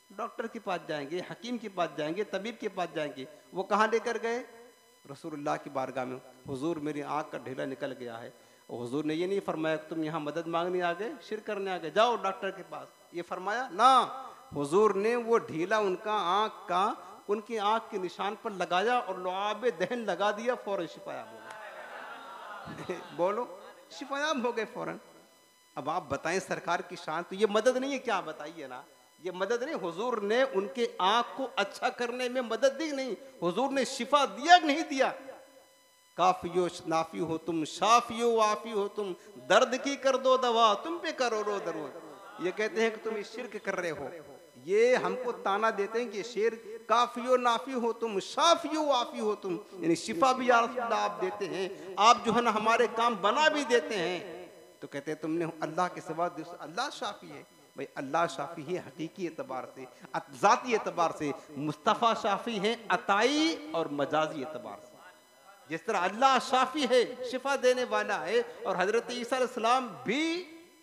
डॉक्टर के पास जाएंगे, हकीम के पास जाएंगे, तबीब के पास जाएंगे। वो कहाँ लेकर गए? रसूलुल्लाह की बारगाह में। हुजूर मेरी आँख का ढेला निकल गया है। और हुजूर ने ये नहीं फरमाया तुम यहाँ मदद मांगने आ गए, शिरक करने आ गए, जाओ डॉक्टर के पास, ये फरमाया ना। हुजूर ने वो ढीला उनका आँख का उनकी आँख के निशान पर लगाया और लुआब दहन लगा दिया, फौरन शिफायाब हो गए। बोलो, शिफायाब हो गए फौरन। अब आप बताएं सरकार की शान, तो ये मदद नहीं है क्या? बताइए ना, ये मदद नहीं। हुजूर ने उनके आँख को अच्छा करने में मदद दी नहीं, हुजूर ने शिफा दिया नहीं दिया। काफियो नाफी हो तुम, शाफियो वाफी हो तुम, दर्द की कर दो दवा, तुम पे करो रो दरो। ये कहते हैं कि तुम इस शिरक कर रहे हो, ये हमको ताना देते हैं कि शेर काफियो नाफी हो तुम, शाफियो वाफी हो तुम, यानी शिफा भी या रसूलल्लाह आप देते हैं, आप जो है ना हमारे काम बना भी देते हैं। तो कहते हैं तुमने अल्लाह के सिवा अल्लाह शाफी है। भाई अल्लाह शाफी है हकीकी एतबार से, ज़ाती एतबार से, मुस्तफ़ा शाफी है अताई और मजाजी एतबार से। जिस तरह अल्लाह शाफी है, शिफा देने वाला है, और हज़रत ईसा अलैहिस्सलाम भी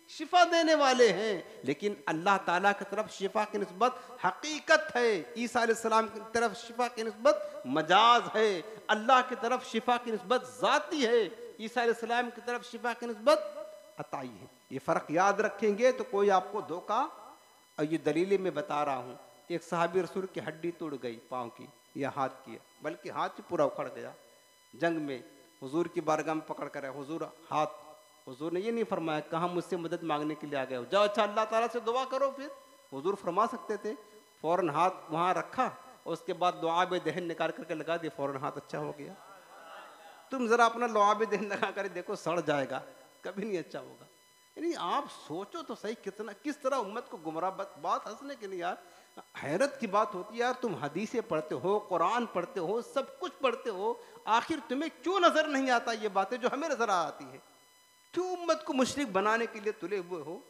शिफा देने वाले हैं, लेकिन अल्लाह ताला की तरफ शिफा की निस्बत हकीकत है, ईसा अलैहिस्सलाम की तरफ शिफा की निस्बत मजाज है, अल्लाह की तरफ शिफा की निस्बत ज़ाती है, ईसा अलैहिस्सलाम की तरफ शिफा की निस्बत अताई है। ये फ़र्क याद रखेंगे तो कोई आपको धोखा। और ये दलीलें मैं बता रहा हूँ। एक सहाबी रसूल की हड्डी टूट गई पाँव की या हाथ की, बल्कि हाथ ही पूरा उखड़ गया जंग में। हुजूर की बारगाह में पकड़ कर हुजूर हाथ, हुजूर ने ये नहीं फरमाया कहाँ मुझसे मदद मांगने के लिए आ गए हो, जाओ अच्छा अल्लाह ताला से दुआ करो। फिर हुजूर फरमा सकते थे, फ़ौरन हाथ वहाँ रखा और उसके बाद लुआब दहन निकाल करके लगा दिया, फ़ौरन हाथ अच्छा हो गया। तुम ज़रा अपना लुआब दहन लगा कर देखो, सड़ जाएगा, कभी नहीं अच्छा होगा। यानी आप सोचो तो सही कितना किस तरह उम्मत को गुमराह। बात हंसने के लिए यार, हैरत की बात होती है यार। तुम हदीसें पढ़ते हो, कुरान पढ़ते हो, सब कुछ पढ़ते हो, आखिर तुम्हें क्यों नजर नहीं आता ये बातें जो हमें नजर आती है? क्यों उम्मत को मुशरिक बनाने के लिए तुले हुए हो?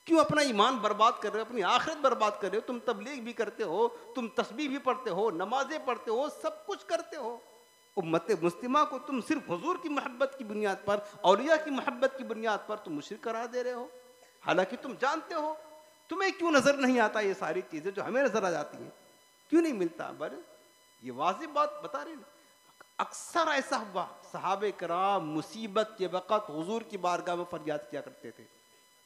क्यों अपना ईमान बर्बाद कर रहे हो, अपनी आखिरत बर्बाद कर रहे हो? तुम तबलीग भी करते हो, तुम तस्बीह भी पढ़ते हो, नमाजें पढ़ते हो, सब कुछ करते हो, उम्मत मुस्लिमा को तुम सिर्फ हुजूर की मोहब्बत की बुनियाद पर, औलिया की मोहब्बत की बुनियाद पर तुम मुशरिक करार दे रहे हो। हालांकि तुम जानते हो, तुम्हें क्यों नजर नहीं आता ये सारी चीजें जो हमें नजर आ जाती हैं, क्यों नहीं मिलता? बर ये वाजिब बात बता रहे हैं। अक्सर ऐसा हुआ, सहाबे कराम मुसीबत के वक़्त हुजूर की बारगाह में फरियाद किया करते थे।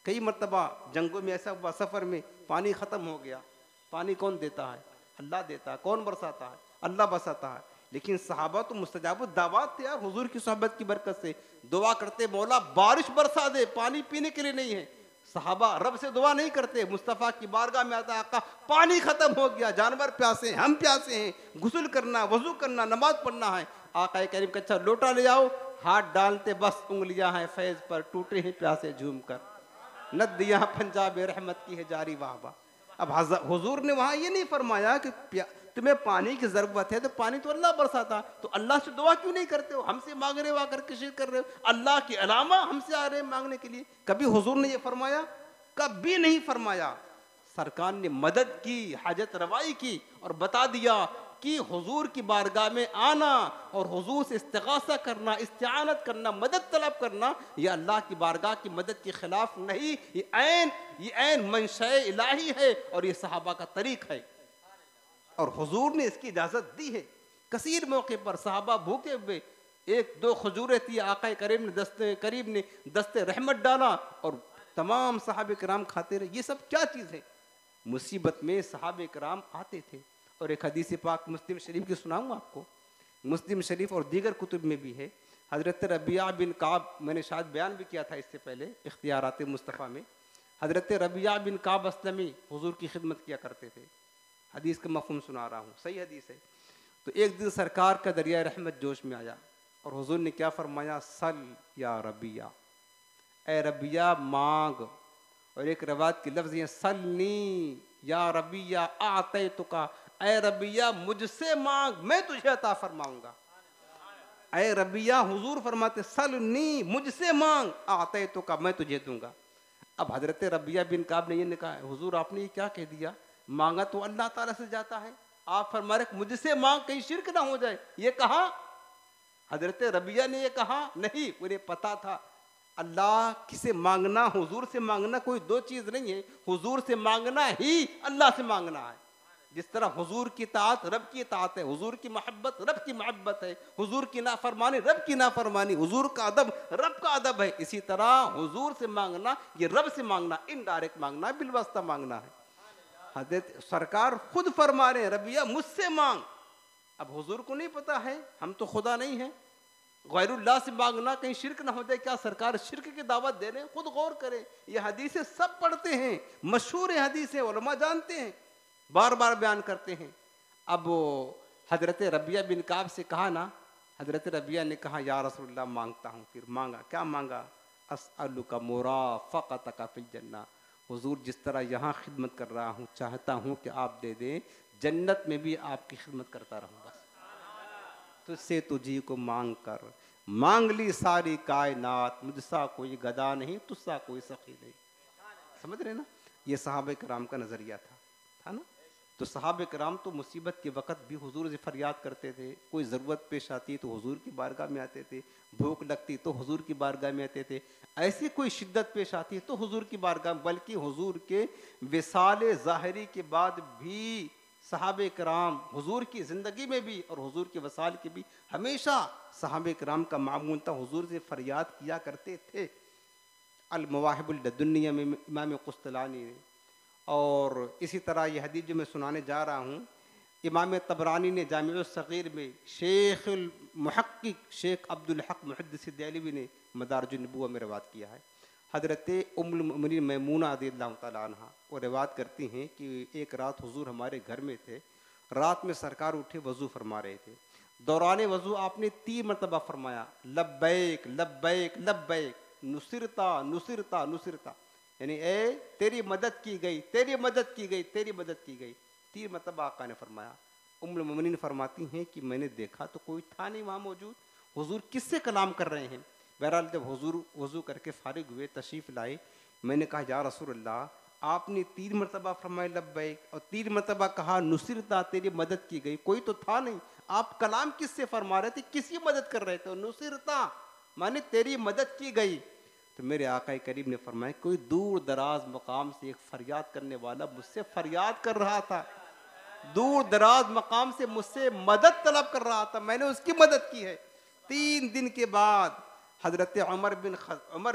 कई मरतबा जंगों में ऐसा हुआ, सफ़र में पानी ख़त्म हो गया। पानी कौन देता है? अल्लाह देता है। कौन बरसाता है? अल्लाह बरसाता है। लेकिन सहाबा तो मुस्तजाब दावत थे यार, हुजूर की सोहबत की बरकत से दुआ करते, मौला बारिश बरसा दे, पानी पीने के लिए नहीं है। सहाबा रब से दुआ नहीं करते, मुस्तफ़ा की बारगाह में आता, आका पानी खत्म हो गया, जानवर प्यासे हैं, हम प्यासे हैं, गुस्ल करना, वजू करना, नमाज पढ़ना है। आका करीम का अच्छा लोटा ले आओ, हाथ डालते बस उंगलियां हैं फैज पर, टूटे हैं प्यासे झूम कर, नदियां पंजाब रहमत की है जारी वाह वाह। अब हुजूर ने वहां ये नहीं फरमाया कि तुम्हें पानी की जरूरत है तो पानी तो अल्लाह बरसाता, तो अल्लाह से दुआ क्यों नहीं करते हो? हमसे मांग रहे हो, आकर किसी कर रहे हो, अल्लाह के अलावा हमसे आ रहे हैं मांगने के लिए। कभी हुजूर ने ये फरमाया? कभी नहीं फरमाया। सरकार ने मदद की, हाजत रवाई की और बता दिया कि हुजूर की बारगाह में आना और हुजूर से इस्तिगासा करना, इस्तिआनत करना, मदद तलब करना, यह अल्लाह की बारगाह की मदद के खिलाफ नहीं, ये ऐन मंशा इलाही है और ये सहाबा का तरीक़ है और हुजूर ने इसकी इजाज़त दी है। कसीर मौके पर सहाबा भूखे हुए, एक दो खजूरें थी, आका करीम ने दस्ते रहमत डाला और तमाम सहाबे कराम खाते रहे। ये सब क्या चीज़ है? मुसीबत में सहाबे कराम आते थे। और एक हदीस पाक मुस्लिम शरीफ की सुनाऊँ आपको, मुस्लिम शरीफ और दीगर कुतुब में भी है। हज़रत रबिया बिन काब, मैंने शायद बयान भी किया था इससे पहले इख्तियारात मुस्तफ़ा में, हज़रत रबिया बिन काब अस्लमी हुजूर की खिदमत किया करते थे। हदीस का मफ़हूम सुना रहा हूँ, सही हदीस है। तो एक दिन सरकार का दरिया रहमत जोश में आया और हुजूर ने क्या फरमाया? सल या रबिया, ए रबिया मांग। और एक रवायत की लफ्ज़ है सलनी या रबिया आते तुका, ए रबिया मुझसे मांग मैं तुझे अता फरमाऊंगा। ए रबिया हुजूर फरमाते सलनी मुझसे मांग, आते तुका मैं तुझे दूंगा। अब हजरत रबिया बिन काब ने ये कहा, हुजूर आपने ये क्या कह दिया? मांगा तो अल्लाह ताला से जाता है, आप फरमा रहे मुझसे मांग, कहीं शिरक ना हो जाए। ये कहा हजरत रबिया ने, ये कहा नहीं, उन्हें पता था अल्लाह किसे मांगना, हुजूर से मांगना कोई दो चीज नहीं है। हुजूर से मांगना ही अल्लाह से मांगना है। जिस तरह हुजूर की ताअत रब की ताअत है, हुजूर की मोहब्बत रब की मोहब्बत है, हुजूर की नाफरमानी रब की नाफरमानी, हुजूर का अदब रब का अदब है, इसी तरह हुजूर से मांगना ये रब से मांगना, इनडायरेक्ट मांगना है, बिलवास्ता मांगना है। हजरत सरकार खुद फरमा रहे रबिया मुझसे मांग। अब हुजूर को नहीं पता है, हम तो खुदा नहीं है, गैरुल्लाह से मांगना कहीं शिरक ना हो जाए, क्या सरकार शिरक की दावत दे रहे हैं? खुद गौर करें, ये हदीसें सब पढ़ते हैं, मशहूर है हदीसें, उलमा जानते हैं, बार बार बयान करते हैं। अब हजरत रबिया बिन काब से कहा ना, हजरत रबिया ने कहा या रसूलल्लाह मांगता हूँ। फिर मांगा, क्या मांगा? अस्अलुका मुराफ़क़तका फिल जन्नह, हुजूर जिस तरह यहाँ खिदमत कर रहा हूँ चाहता हूँ कि आप दे दें, जन्नत में भी आपकी खिदमत करता रहूँ। बस तुझसे तुझी को मांग कर मांग ली सारी कायनात, मुझसा कोई गदा नहीं, तुझसा कोई सखी नहीं। समझ रहे ना? ये सहाबे कराम का नज़रिया था ना? तो सहाबे कराम तो मुसीबत के वक़्त भी हुजूर से फरियाद करते थे, कोई ज़रूरत पेश आती तो हुजूर की बारगाह में आते थे, भूख लगती तो हुजूर की बारगाह में आते थे, ऐसी कोई शिद्दत पेश आती तो हुजूर की बारगाह, बल्कि हुजूर के विसाले ज़ाहिरी के बाद भी सहाबे कराम हुजूर की ज़िंदगी में भी और हुजूर के वसाल के भी हमेशा सहाबे कराम का मामूल था, हुजूर से फरियाद किया करते थे। अल मवाहिबुल लदुन्निया में इमाम कुस्तलानी ने, और इसी तरह ये हदीस जो मैं सुनाने जा रहा हूँ, इमाम तबरानी ने जामिउल सगीर में, शेखुल मुहक्किक शेख अब्दुल हक मुहद्दिस देहलवी ने मदारिजुन नबुव्वह में रवायत किया है। हज़रत उम्मुल मोमिनीन मैमूना रज़ियल्लाहु तआला अन्हा वो रवायत करती हैं कि एक रात हुजूर हमारे घर में थे, रात में सरकार उठे वज़ू फरमा रहे थे, दौरान वज़ू आपने 3 मरतबा फरमाया लब्बैक लब्बैक लब्बैक, नुसिरता नुसिरता नुसिरता, यानी ए तेरी मदद की गई, तेरी मदद की गई, तेरी मदद की गई, 3 मरतबा आका ने फरमाया। उम्मुल मोमिनीन फरमाती हैं कि मैंने देखा तो कोई था नहीं वहाँ मौजूद, हुजूर किससे कलाम कर रहे हैं। बहरहाल जब हुजूर वज़ू करके फारिग हुए, तशरीफ़ लाए, मैंने कहा या रसूलल्लाह आपने 3 मरतबा फरमाया लब्बैक और 3 मरतबा कहा नुसिरता तेरी मदद की गई, कोई तो था नहीं, आप कलाम किससे फरमा रहे थे, किसकी मदद कर रहे थे? नुसिरता माने तेरी मदद की गई। तो मेरे आका करीम ने फरमाया कोई दूर दराज मकाम से एक फरियाद करने वाला मुझसे फरियाद कर रहा था, दूर दराज मकाम से मुझसे मदद तलब कर रहा था, मैंने उसकी मदद की है। 3 दिन के बाद हजरत उमर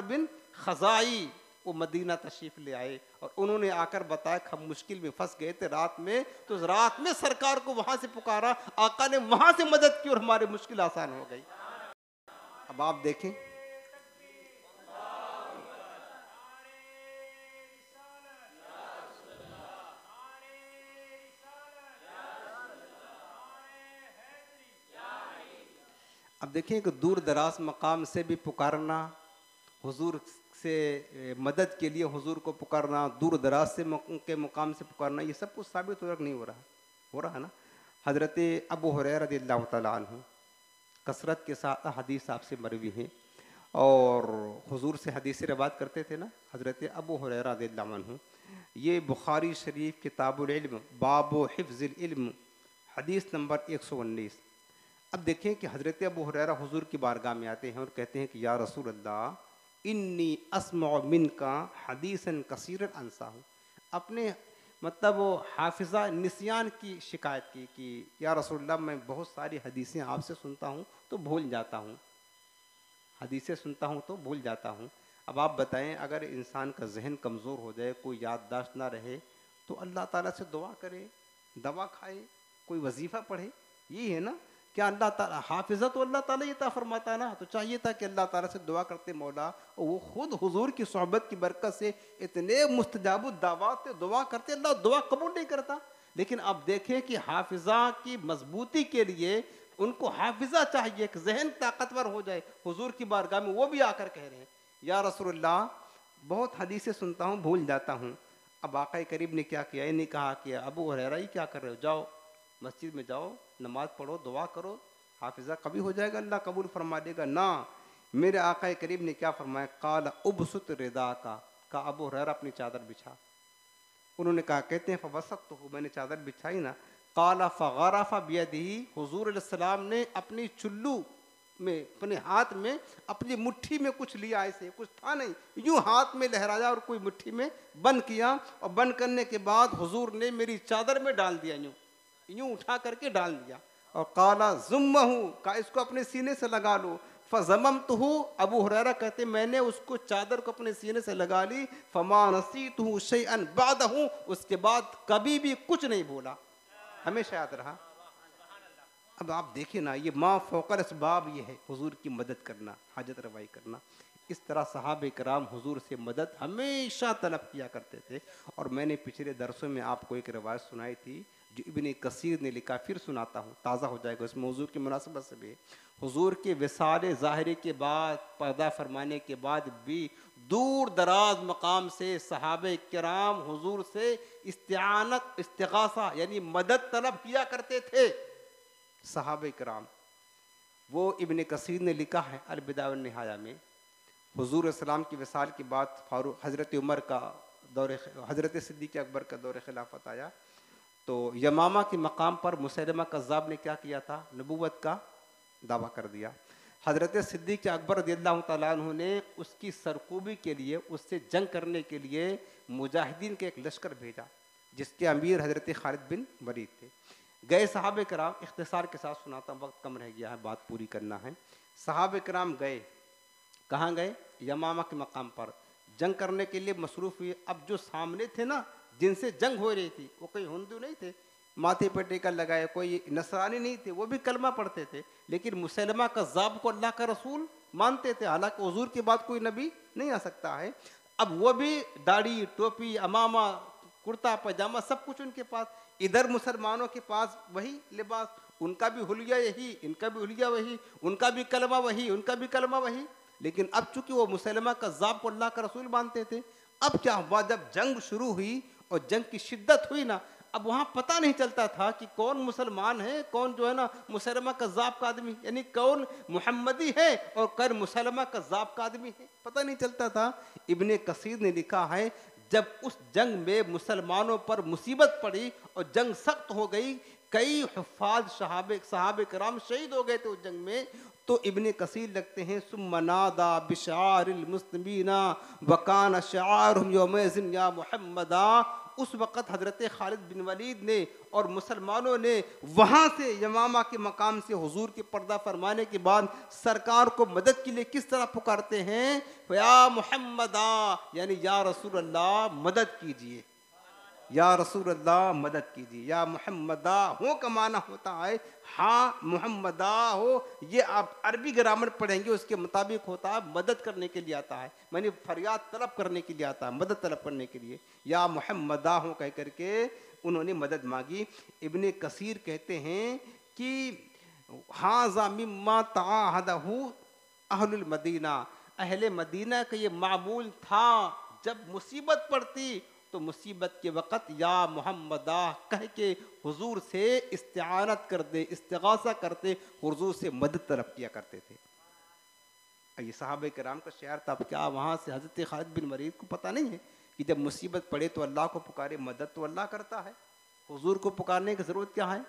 बिन खजाई वो मदीना तशरीफ ले आए और उन्होंने आकर बताया हम मुश्किल में फंस गए थे रात में, तो रात में सरकार को वहां से पुकारा, आका ने वहां से मदद की और हमारी मुश्किल आसान हो गई। अब आप देखें अब देखें कि दूर दराज मकाम से भी पुकारना, हुजूर से मदद के लिए हुजूर को पुकारना, दूर दराज से के मुकाम से पुकारना, ये सब कुछ साबित नहीं हो रहा है ना। हज़रत अबू हुरैरा रज़ियल्लाहु तआला अन्हु कसरत के साथ हदीस आपसे मरवी हैं और हुजूर से हदीस रवायत करते थे ना। हज़रत अबू हुरैरा रज़ियल्लाहु अन्हु, ये बुखारी शरीफ किताबुल इल्म बाबु हिफ्ज़िल इल्म हदीस नंबर 119। अब देखें कि हज़रत अबू हुरैरा हुजूर की बारगाह में आते हैं और कहते हैं कि या रसूल अल्लाह इन्नी अस्मअ मिनका हदीसन कसीरन अंसाहु। अपने मतलब वो हाफिज़ा निसियान की शिकायत की कि या रसूल अल्लाह मैं बहुत सारी हदीसें आपसे सुनता हूँ तो भूल जाता हूँ, हदीसें सुनता हूँ तो भूल जाता हूँ। अब आप बताएं अगर इंसान का जहन कमज़ोर हो जाए, कोई याददाश्त ना रहे, तो अल्लाह ताला से दुआ करे, दवा खाए, कोई वजीफ़ा पढ़े, यही है ना। क्या अल्लाह ताला हाफिज़ा तो अल्लाह ताला ये ता फरमाता ना, तो चाहिए था कि अल्लाह ताला से दुआ करते मौला, और वो खुद हुजूर की सोहबत की बरकत से इतने मुस्तजाबु दावत दुआ करते, अल्लाह दुआ कबूल नहीं करता। लेकिन अब देखें कि हाफिज़ा की मजबूती के लिए उनको हाफिज़ा चाहिए कि जहन ताकतवर हो जाए। हुजूर की बारगाह में वो भी आकर कह रहे हैं या रसूलुल्लाह बहुत हदीसें सुनता हूँ भूल जाता हूँ। अब आका करीम ने क्या किया, इन्हें कहा कि अबू हुरैरा ही क्या कर रहे हो, जाओ मस्जिद में जाओ, नमाज पढ़ो, दुआ करो, हाफिज़ा कभी हो जाएगा, अल्लाह कबूल फरमा देगा ना। मेरे आका करीम ने क्या फरमाया, काला उबसुत रिदा का अबू हुरैरा अपनी चादर बिछा। उन्होंने कहा, कहते हैं फवसत तो मैंने चादर बिछाई ना, काला फ़ग़रफ़ बियदिही, हुज़ूर अलैहिस्सलाम ने अपनी चुल्लू में, अपने हाथ में, अपनी मुट्ठी में कुछ लिया, ऐसे कुछ था नहीं, यूं हाथ में लहराया और कोई मुट्ठी में बंद किया, और बंद करने के बाद हुजूर ने मेरी चादर में डाल दिया, यूं यूं उठा करके डाल दिया, और काला ज़ुम्महू का इसको अपने सीने से लगा लो। फ़ज़ममतुहु, अबू हुरैरा कहते मैंने उसको चादर को अपने सीने से लगा ली, फ़मा नसीतुहु शैअन बादहू, उसके बाद कभी भी कुछ नहीं बोला, हमेशा याद रहा। अब आप देखिए ना, ये माँ फ़ौक़ल असबाब ये है हुजूर की मदद करना, हाजत रवाई करना। इस तरह सहाबे कराम हुजूर से मदद हमेशा तलब किया करते थे। और मैंने पिछले दरसों में आपको एक रवायत सुनाई थी जो इब्ने कसीर ने लिखा, फिर सुनाता हूँ, ताज़ा हो जाएगा इस मौजू की मुनासबत से भी। हुजूर के विसाल ज़ाहिरी के बाद, पर्दा फरमाने के बाद भी दूर दराज मकाम से सहाबे किराम हुजूर से इस्तिआनत, इस्तिग़ासा यानी मदद तलब किया करते थे सहाबे किराम। वो इब्ने कसीर ने लिखा है अल-बिदाया व निहाया में, हुजूर सलाम की विसाल के बाद फारूक हज़रत उमर का दौरे, हज़रत सिद्दीक़ अकबर का दौरे खिलाफत आया, तो यमामा के मकाम पर मुसैलमा कज़्ज़ाब ने क्या किया था, नबूवत का दावा कर दिया। हज़रत सिद्दीक़ अकबर रज़ियल्लाहु तआला अन्हु ने उसकी सरकूबी के लिए, उससे जंग करने के लिए मुजाहिदीन के एक लश्कर भेजा, जिसके अमीर हज़रत खालिद बिन वलीद थे। गए सहाबे कराम, इख्तिसार के साथ सुनाता हूँ, वक्त कम रह गया है, बात पूरी करना है। सहाबे कराम गए, कहाँ गए, यमामा के मकाम पर जंग करने के लिए मसरूफ़ हुए। अब जो सामने थे ना, जिनसे जंग हो रही थी, वो कोई हिंदू नहीं थे, माथे पर टीका लगाए, कोई नसरानी नहीं थे, वो भी कलमा पढ़ते थे, लेकिन मुसलमा कज़्ज़ाब को अल्लाह का रसूल मानते थे, हालांकि हुजूर के बाद कोई नबी नहीं आ सकता है। अब वो भी दाढ़ी, टोपी, अमामा, कुर्ता पैजामा सब कुछ उनके पास, इधर मुसलमानों के पास वही लिबास, उनका भी हुलिया यही, इनका भी हुलिया वही, उनका भी कलमा वही, उनका भी कलमा वही। लेकिन अब चूंकि वो मुसलमा कज़्ज़ाब को अल्लाह का रसूल मानते थे, अब क्या हुआ, जब जंग शुरू हुई और जंग की शिद्दत हुई ना, अब वहाँ पता नहीं चलता था कि कौन मुसलमान है, कौन जो है ना मुसलमा कज़्ज़ाब का आदमी, यानी कौन मुहम्मदी है और कौन मुसलमा कज़्ज़ाब का आदमी है, पता नहीं चलता था। इब्ने कसीर ने लिखा है जब उस जंग में मुसलमानों पर मुसीबत पड़ी और जंग सख्त हो गई, कई हुफ़ाज़ सहाबे कराम शहीद हो गए थे उस जंग में। तो इब्ने कसीर लगते हैं सुम्मनादा बिशारिल मुस्लिमीना वकान शारुहुम यौमइज़िन या मुहम्मदा। उस वक़्त हज़रत खालिद बिन वलीद ने और मुसलमानों ने वहाँ से यमामा के मकाम से हुजूर के पर्दा फरमाने के बाद सरकार को मदद के लिए किस तरह पुकारते हैं, या मुहम्मदा, यानी या रसूल अल्लाह मदद कीजिए, या रसूल अल्लाह मदद कीजिए। या मुहम्मदा हो का माना होता है हाँ मुहम्मदा हो, ये आप अरबी ग्रामर पढ़ेंगे उसके मुताबिक होता है मदद करने के लिए आता है, मैंने फरियाद तलब करने के लिए आता है, मदद तलब करने के लिए या मुहम्मदा हो कह करके उन्होंने मदद मांगी। इब्ने कसीर कहते हैं कि हाज़ा मिम्मा ताअहदहु अहलुल मदीना, अहले मदीना का ये मामूल था, जब मुसीबत पड़ती तो मुसीबत के वक़्त या मुहम्मदा कह के हुजूर से इस्तिआनत करते, इस्तिगासा करते, हुजूर से मदद तलब किया करते थे। ये साहबे कराम का शेर था। अब क्या वहाँ से हज़रत खालिद बिन वलीद को पता नहीं है कि जब मुसीबत पड़े तो अल्लाह को पुकारे, मदद तो अल्लाह करता है, हुजूर को पुकारने की ज़रूरत क्या है?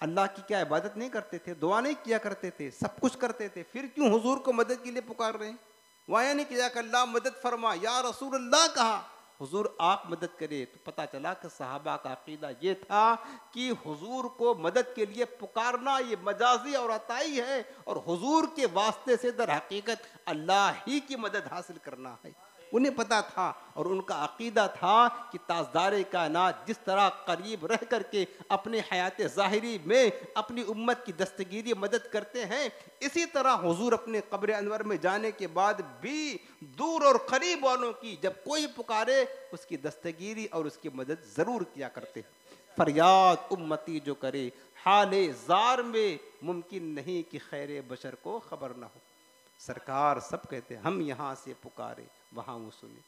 अल्लाह की क्या इबादत नहीं करते थे, दुआ नहीं किया करते थे, सब कुछ करते थे, फिर क्यों हुजूर को मदद के लिए पुकार रहे हैं? वाया नहीं किया कि अल्लाह मदद फरमा, या रसूल अल्लाह कहा, हुजूर आप मदद करें। तो पता चला कि सहाबा का अकीदा ये था कि हुजूर को मदद के लिए पुकारना ये मजाजी और अताई है, और हुजूर के वास्ते से दर हकीकत अल्लाह ही की मदद हासिल करना है। उन्हें पता था और उनका अकीदा था कि ताजदारे कायनात जिस तरह करीब रह करके अपने हयात ज़ाहिरी में अपनी उम्मत की दस्तगीरी मदद करते हैं, इसी तरह हुजूर अपने कब्र अनवर में जाने के बाद भी दूर और करीब वालों की जब कोई पुकारे उसकी दस्तगीरी और उसकी मदद ज़रूर किया करते। फरियाद उम्मती जो करे हाले ज़ार में मुमकिन नहीं कि खैर बशर को खबर ना हो। सरकार सब कहते हैं हम यहाँ से पुकारे वहाँ वो सुने।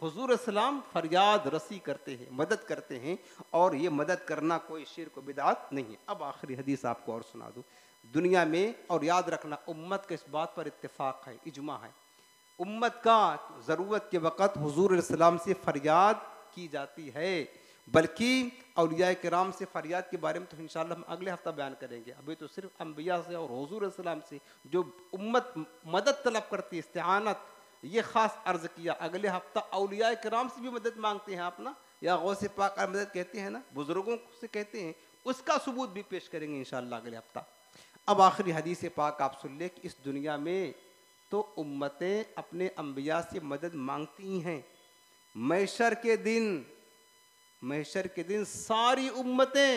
हुजूर सलाम फरियाद रसी करते हैं, मदद करते हैं, और ये मदद करना कोई शिर्क व बिदअत नहीं है। अब आखिरी हदीस आपको और सुना दूँ। दुनिया में, और याद रखना उम्मत के इस बात पर इत्तेफाक है, इजमा है, उम्मत का ज़रूरत के वक़्त हुजूर सलाम से फरियाद की जाती है, बल्कि औलिया किराम से फरियाद के बारे में तो इंशाअल्लाह हम अगले हफ्ता बयान करेंगे। अभी तो सिर्फ अंबिया से और हुजूर सलाम से जो उम्मत मदद तलब करती है, इस्तिआनत, ये ख़ास अर्ज़ किया। अगले हफ्ता औलिया किराम से भी मदद मांगते हैं आप ना, या गौसे पाक मदद कहते हैं ना, बुज़ुर्गों से कहते हैं, उसका सबूत भी पेश करेंगे इंशाअल्लाह अगले हफ्ता। अब आखिरी हदीस पाक आप सुन ले कि इस दुनिया में तो उम्मतें अपने अंबिया से मदद मांगती हैं, महशर के दिन सारी उम्मतें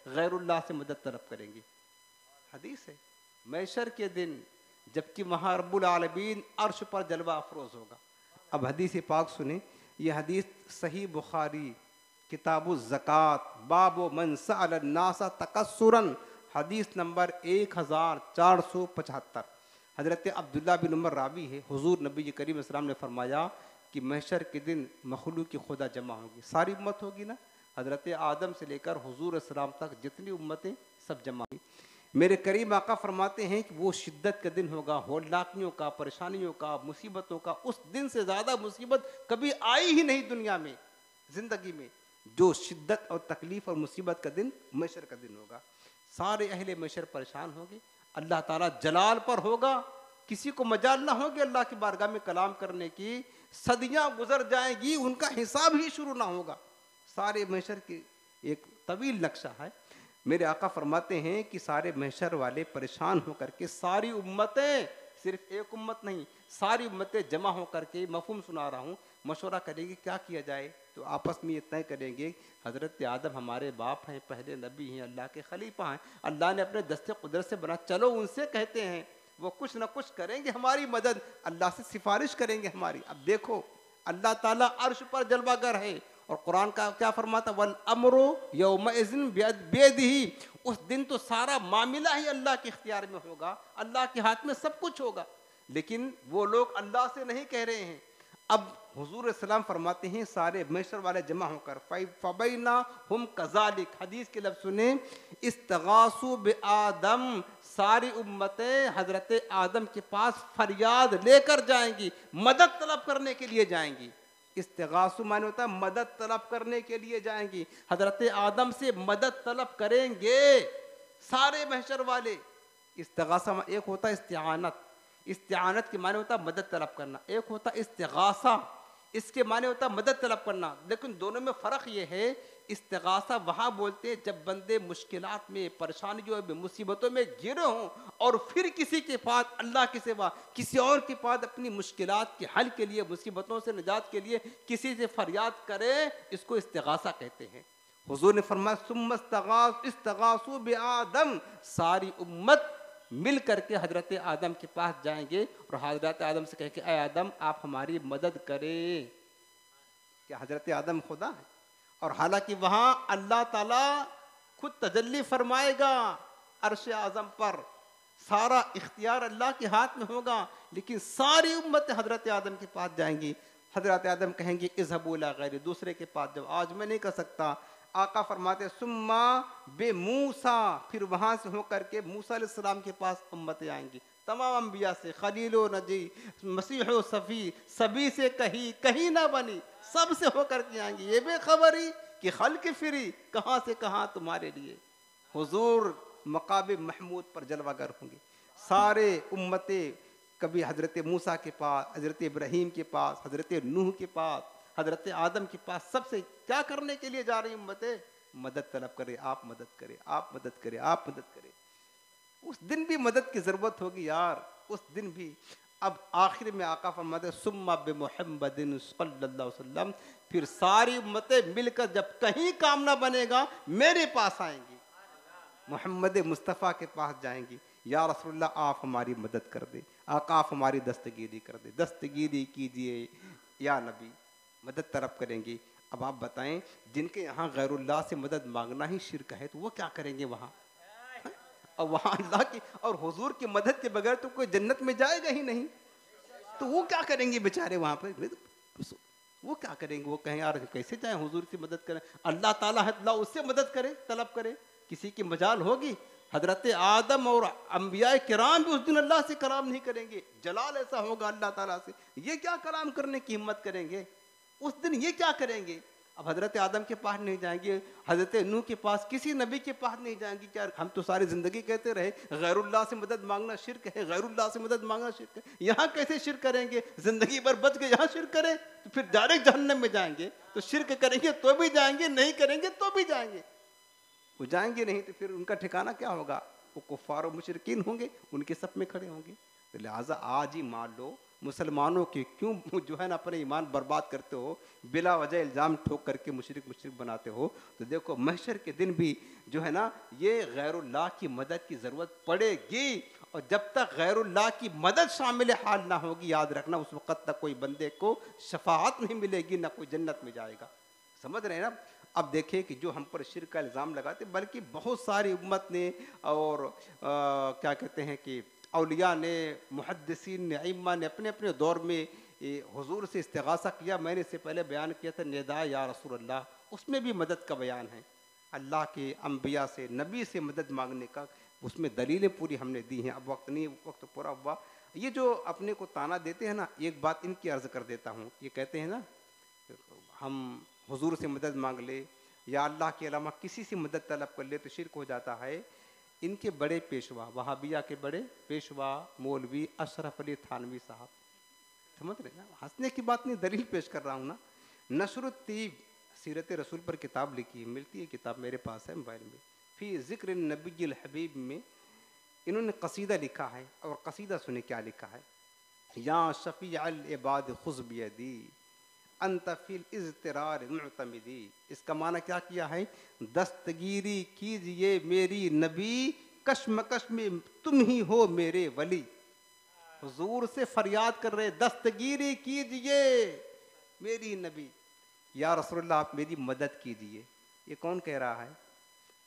गैरुल्लाह से मदद तलब करेंगी। हदीस है, महशर के दिन, जबकि वहाँ रब्बुल आलमीन अर्श पर जलवा अफरोज होगा। अब हदीस पाक सुने, ये हदीस सही बुखारी किताबुल ज़कात बाबो मन सअल नासा तकस्सुरन, हदीस नंबर 1475। हज़रत अब्दुल्ला बिन उमर रावी है, हुजूर नबी करीम सल्लल्लाहु अलैहि वसल्लम ने फरमाया कि महशर के दिन मखलूक की खुदा जमा होगी, सारी उम्मत होगी ना, हज़रत आदम से लेकर हुजूर सलाम तक जितनी उम्मतें सब जमा होगी। मेरे करीम आका फरमाते हैं कि वो शिद्दत का दिन होगा, होलाकियों का, परेशानियों का, मुसीबतों का। उस दिन से ज़्यादा मुसीबत कभी आई ही नहीं दुनिया में, ज़िंदगी में, जो शिद्दत और तकलीफ़ और मुसीबत का दिन महशर का दिन होगा। सारे अहले महशर परेशान होंगे, अल्लाह ताला जलाल पर होगा, किसी को मजाल ना होगी अल्लाह की बारगाह में कलाम करने की, सदियां गुजर जाएंगी, उनका हिसाब ही शुरू ना होगा। सारे महशर की एक तवील नक्शा है। मेरे आका फरमाते हैं कि सारे महशर वाले परेशान होकर के, सारी उम्मतें, सिर्फ एक उम्मत नहीं, सारी उम्मतें जमा होकर के, मफहूम सुना रहा हूँ, मशवरा करेंगे क्या किया जाए। तो आपस में ये तय करेंगे, हज़रत आदम हमारे बाप हैं, पहले नबी हैं, अल्लाह के खलीफा हैं, अल्लाह ने अपने दस्ते कुदरत से बना, चलो उनसे कहते हैं, वो कुछ ना कुछ करेंगे हमारी मदद, अल्लाह से सिफारिश करेंगे हमारी। अब देखो अल्लाह ताला अर्श पर जलवागर है, और कुरान का क्या फरमाता, वल अम्रु यौमइज़िन बियदिही, उस दिन तो सारा मामला ही अल्लाह के इख्तियार में होगा, अल्लाह के हाथ में सब कुछ होगा। लेकिन वो लोग अल्लाह से नहीं कह रहे हैं। अब हुजूर सलाम फरमाते हैं सारे महशर वाले जमा होकर, फबैना हम कज़ालिक, हदीस के लफ्ज़ सुने, इस्तगासु बि आदम, सारी उम्मतें हजरत आदम के पास फरियाद लेकर जाएंगी, मदद तलब करने के लिए जाएंगी। इस्तिगासु माने होता है मदद तलब करने के लिए जाएंगी। हजरत आदम से मदद तलब करेंगे सारे महशर वाले। इस्तिगासा एक होता है इस्तिआनत, इस्तिआनत के माने होता है मदद तलब करना, एक होता है इस्तिगासा, इसके माने होता है मदद तलब करना। लेकिन दोनों में फ़र्क ये है, इस्तिगासा वहाँ बोलते हैं जब बंदे मुश्किलात में, परेशानियों में, मुसीबतों में घिरे हों और फिर किसी के पास, अल्लाह के सिवा किसी और के पास अपनी मुश्किलात के हल के लिए, मुसीबतों से निजात के लिए किसी से फरियाद करें, इसको इस्तिगासा कहते हैं। हुजूर ने फरमाया सुम्मा इस्तगासू बिआदम, सारी उम्मत मिल करके हजरत आदम के पास जाएंगे और हजरत आदम से कहेंगे ऐ आदम आप हमारी मदद करें। क्या हजरत आदम खुदा है? और हालांकि वहां अल्लाह ताला खुद तजल्ली फरमाएगा अर्श आज़म पर, सारा इख्तियार अल्लाह के हाथ में होगा, लेकिन सारी उम्मत हजरत आदम के पास जाएंगी। हजरत आदम कहेंगे इज़हबू इला गैरी, दूसरे के पास जाओ, आज मैं नहीं कर सकता। आका फरमाते सुम्मा बे मूसा, फिर वहां से होकर के मूसा अलैहिस्सलाम के पास उम्मतें आएंगी, तमाम अंबिया से, खलीलो नजी, मसीहो सफ़ी, सभी से कहीं ना बनी, सब से होकर के आएंगी। ये बेखबरी कि खल्क फिरी, कहाँ से कहाँ तुम्हारे लिए। हुजूर मकाबे महमूद पर जलवागर होंगे, सारे उम्मतें कभी हजरत मूसा के पास, हजरत इब्राहीम के पास, हजरत नूह के पास, हजरत आदम के पास, सबसे क्या करने के लिए जा रही उम्मतें? मदद तलब करे, आप मदद करें, आप मदद करें, आप मदद करें। उस दिन भी मदद की जरूरत होगी यार, उस दिन भी। अब आखिर में आका फरमाते सुम्मा बि मुहम्मदिन सल्लल्लाहु अलैहि वसल्लम, फिर सारी उम्मतें मिलकर जब कहीं काम ना बनेगा मेरे पास आएंगी, मोहम्मद मुस्तफ़ा के पास जाएंगी, या रसूलल्लाह आप हमारी मदद कर दे, आका आप हमारी दस्तगीरी कर दे, दस्तगीरी कीजिए या नबी, मदद तलब करेंगी। अब आप बताएं, जिनके यहाँ गैरुल्लाह से मदद मांगना ही शिर्क है तो वो क्या करेंगे वहाँ? और वहाँ अल्लाह की और हुजूर की मदद के बगैर तो कोई जन्नत में जाएगा ही नहीं, तो वो क्या करेंगे बेचारे वहाँ पर? वो क्या करेंगे? वो कहें यार कैसे जाएं हुजूर की मदद करें, अल्लाह ताला है, अल्लाह उससे मदद करे, तलब करे, किसी की मजाल होगी? हजरत आदम और अंबिया किराम भी उस दिन अल्लाह से कलाम नहीं करेंगे, जलाल ऐसा होगा अल्लाह ताला से, ये क्या कलाम करने की हिम्मत करेंगे उस दिन? ये क्या करेंगे? अब हजरत आदम के पास नहीं जाएंगे, हजरत नूह के पास, किसी नबी के पास नहीं जाएंगे। क्या हम तो सारी जिंदगी कहते रहे गैरुल्लाह से मदद मांगना शिर्क है, गैरुल्लाह से मदद मांगना शिर्क है, यहाँ कैसे शिर्क करेंगे? जिंदगी भर बच के यहाँ शिर्क करें तो फिर डायरेक्ट जहन्नम में जाएंगे। तो शिर्क करेंगे तो भी जाएंगे, नहीं करेंगे तो भी जाएंगे। वो जाएंगे नहीं तो फिर उनका ठिकाना क्या होगा? वो कुफ्फार और मुशरिकीन होंगे, उनके सब में खड़े होंगे। तो लिहाजा आज ही मान लो, मुसलमानों के क्यों जो है ना अपने ईमान बर्बाद करते हो, बिला वजह इल्ज़ाम ठोक करके मुशरिक बनाते हो? तो देखो महशर के दिन भी जो है ना ये गैरुल्लाह की मदद की ज़रूरत पड़ेगी, और जब तक गैरुल्लाह की मदद शामिल हाल ना होगी, याद रखना उस वक़्त तक कोई बंदे को शफाअत नहीं मिलेगी, ना कोई जन्नत में जाएगा। समझ रहे हैं ना? अब देखें कि जो हम पर शिर्क का इल्ज़ाम लगाते, बल्कि बहुत सारी उम्मत ने और क्या कहते हैं कि औलिया ने, मुहद्दिसीन ने, अइम्मा ने अपने अपने दौर में हुजूर से इस्तिगासा किया। मैंने इससे पहले बयान किया था निदा या रसूल अल्लाह, उसमें भी मदद का बयान है, अल्लाह के अंबिया से, नबी से मदद मांगने का, उसमें दलीलें पूरी हमने दी हैं। अब वक्त नहीं, वक्त पूरा हुआ। ये जो अपने को ताना देते हैं ना, एक बात इनकी अर्ज़ कर देता हूँ। ये कहते हैं ना हम हुजूर से मदद मांग ले या अल्लाह के अलावा किसी से मदद तलब कर ले तो शिर्क हो जाता है। इनके बड़े पेशवा, वहाबिया के बड़े पेशवा मौलवी अशरफ अली थानवी साहब, समझ रहे ना, हंसने की बात नहीं, दलील पेश कर रहा हूँ ना। नशरुत्तीब सीरत रसूल पर किताब लिखी है, मिलती है किताब, मेरे पास है मोबाइल में, फी ज़िक्र नबील हबीब में इन्होंने कसीदा लिखा है। और कसीदा सुने क्या लिखा है, या शफ़ी अल इबाद खुज़ बियदी अंत फिल इज़्तिरार मुअतमिदी। इसका माना क्या किया है, दस्तगीरी कीजिए मेरी नबी, कश्मकश में तुम ही हो मेरे वली। हुजूर से फरियाद कर रहे, दस्तगीरी कीजिए मेरी नबी, या रसूलुल्लाह आप मेरी मदद कीजिए। ये कौन कह रहा है?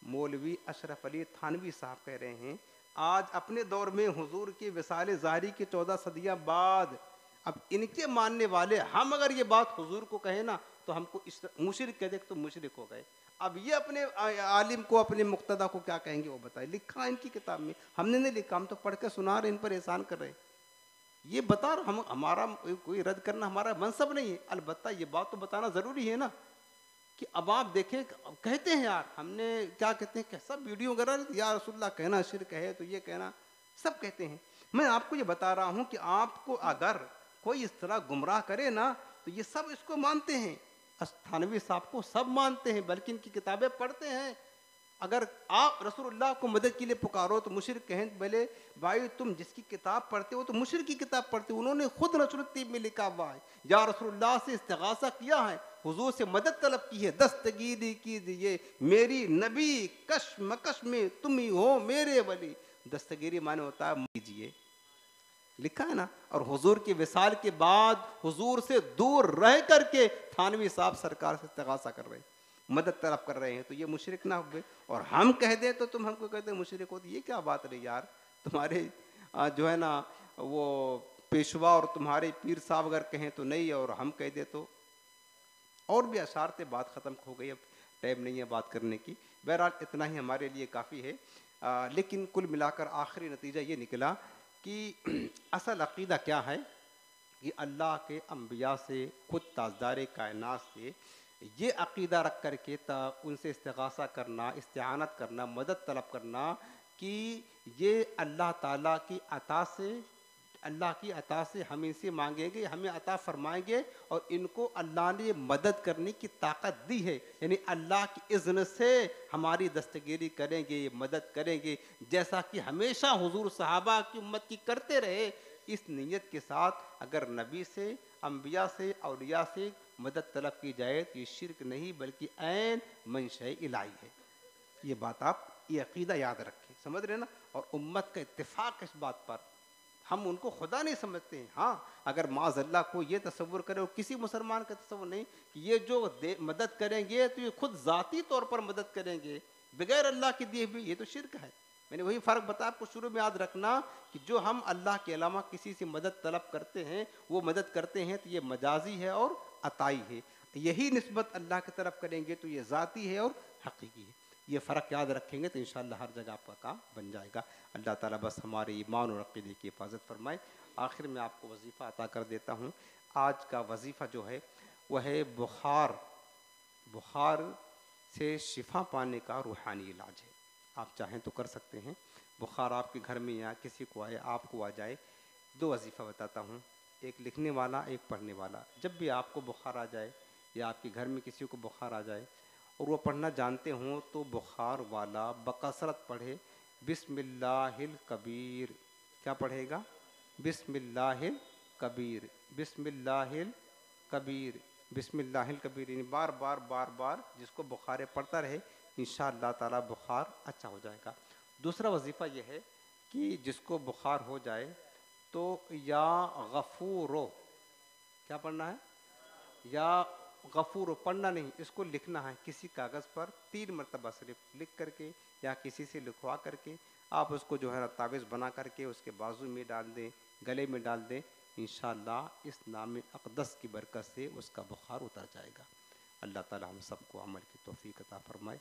मौलवी अशरफ अली थानवी साहब कह रहे हैं। आज अपने दौर में हुजूर की विसाल ज़ारी के 14 सदियाँ बाद, अब इनके मानने वाले हम अगर ये बात हुजूर को कहें ना तो हमको मुशरिक कह दे तो मुशरिक हो गए। अब ये अपने आलिम को, अपने मुक्तदा को क्या कहेंगे वो बताए। लिखा इनकी किताब में, हमने नहीं लिखा, हम तो पढ़ के सुना रहे, इन पर एहसान कर रहे। ये बता रहा, हम हमारा कोई रद्द करना हमारा मनसब नहीं है, अलबत्ता ये बात तो बताना ज़रूरी है ना कि अब आप देखें, कहते हैं यार, हमने क्या कहते हैं, सब वीडियो वगैरह या रसूलुल्लाह कहना शिर्क है, तो ये कहना सब कहते हैं। मैं आपको ये बता रहा हूँ कि आपको अगर कोई इस तरह गुमराह करे ना, तो ये सब इसको मानते हैं, थानवी साहब को सब मानते हैं, बल्कि इनकी किताबें पढ़ते हैं। अगर आप रसूलुल्लाह को मदद के लिए पुकारो तो मुशरिक कहें, बोले भाई तुम जिसकी किताब पढ़ते हो तो मुशरिक की किताब पढ़ते हो, उन्होंने खुद नसरुत्तीब में लिखा हुआ है, या रसूलुल्लाह से इस्तिगासा किया है, हुजूर से मदद तलब की है, दस्तगीरी कीजिए मेरी नबी, कशमकश में तुम ही हो मेरे वली। दस्तगीरी माने होता है कीजिए, लिखा है ना। और हुजूर के विसाल के बाद हुजूर से दूर रह करके थानवी साहब सरकार से इस्तिगासा कर रहे हैं, मदद तलब कर रहे हैं, तो ये मुशरिक ना हुए। और हम कह दें तो तुम हमको कहते हैं मुशरिक हो, तो ये क्या बात रही यार। तुम्हारे जो है ना वो पेशवा और तुम्हारे पीर साहब अगर कहें तो नहीं, और हम कह दे तो, और भी अशार थे, बात ख़त्म हो गई, अब टाइम नहीं है बात करने की। बहरहाल इतना ही हमारे लिए काफ़ी है। लेकिन कुल मिलाकर आखिरी नतीजा ये निकला कि असल अक़ीदा क्या है कि अल्लाह के अम्बिया से, खुद ताजदार कायनात से ये अक़ीदा रख कर के उनसे इस्तिगासा करना, इस्तिआनत करना, मदद तलब करना कि ये अल्लाह ताला की अता से, अल्लाह की अता से हम इनसे मांगेंगे, हमें अता फरमाएंगे, और इनको अल्लाह ने मदद करने की ताकत दी है, यानी अल्लाह की इज़्न से हमारी दस्तगीरी करेंगे, मदद करेंगे, जैसा कि हमेशा हुजूर सहाबा की उम्मत की करते रहे। इस नीयत के साथ अगर नबी से, अम्बिया से, औलिया से मदद तलब की जाए तो ये शिरक नहीं बल्कि ऐन मंशा इलाही है। ये बात आप, ये अक़ीदा याद रखें, समझ रहे ना। और उम्मत का इत्तेफाक इस बात पर, हम उनको खुदा नहीं समझते हैं। हाँ, अगर माज़अल्लाह को ये तसव्वुर करे, और किसी मुसलमान का तसव्वुर नहीं कि ये जो मदद करेंगे तो ये खुद ज़ाती तौर पर मदद करेंगे बगैर अल्लाह की दिए हुए, ये तो शिरक है। मैंने वही फ़र्क बताया आपको शुरू में, याद रखना कि जो हम अल्लाह के अलावा किसी से मदद तलब करते हैं, वो मदद करते हैं तो ये मजाजी है और अताई है। यही निस्बत अल्लाह की तरफ करेंगे तो ये ज़ाती है और हकीकी है। ये फ़र्क याद रखेंगे तो इंशाअल्लाह हर जगह आपका काम बन जाएगा। अल्लाह ताला बस हमारे ईमान और अक़ीदे की हिफाजत फरमाए। आखिर में आपको वजीफ़ा अता कर देता हूँ। आज का वजीफ़ा जो है वह है बुखार से शिफा पाने का रूहानी इलाज है। आप चाहें तो कर सकते हैं। बुखार आपके घर में या किसी को आए, आपको आ जाए, दो वजीफ़ा बताता हूँ, एक लिखने वाला, एक पढ़ने वाला। जब भी आपको बुखार आ जाए या आपके घर में किसी को बुखार आ जाए और वो पढ़ना जानते हों, तो बुखार वाला बकसरत पढ़े बिस्मिल्लाहिल कबीर। क्या पढ़ेगा? बिस्मिल्लाहिल कबीर, बिस्मिल्लाहिल कबीर, बिस्मिल्लाहिल कबीर। यानी बार बार बार बार जिसको बुखार पढ़ता रहे, इंशाअल्लाह ताला बुखार अच्छा हो जाएगा। दूसरा वजीफ़ा यह है कि जिसको बुखार हो जाए तो या गफूरो, क्या पढ़ना है? या गफूरो पढ़ना नहीं, इसको लिखना है किसी कागज़ पर 3 मरतबा सिर्फ लिख करके, या किसी से लिखवा करके आप उसको जो है तावीज़ बना करके उसके बाजू में डाल दें, गले में डाल दें। इंशाअल्लाह इस नाम अक़दस की बरकत से उसका बुखार उतर जाएगा। अल्लाह ताला हम सबको अमल की तौफ़ीक़ अता फ़रमाए।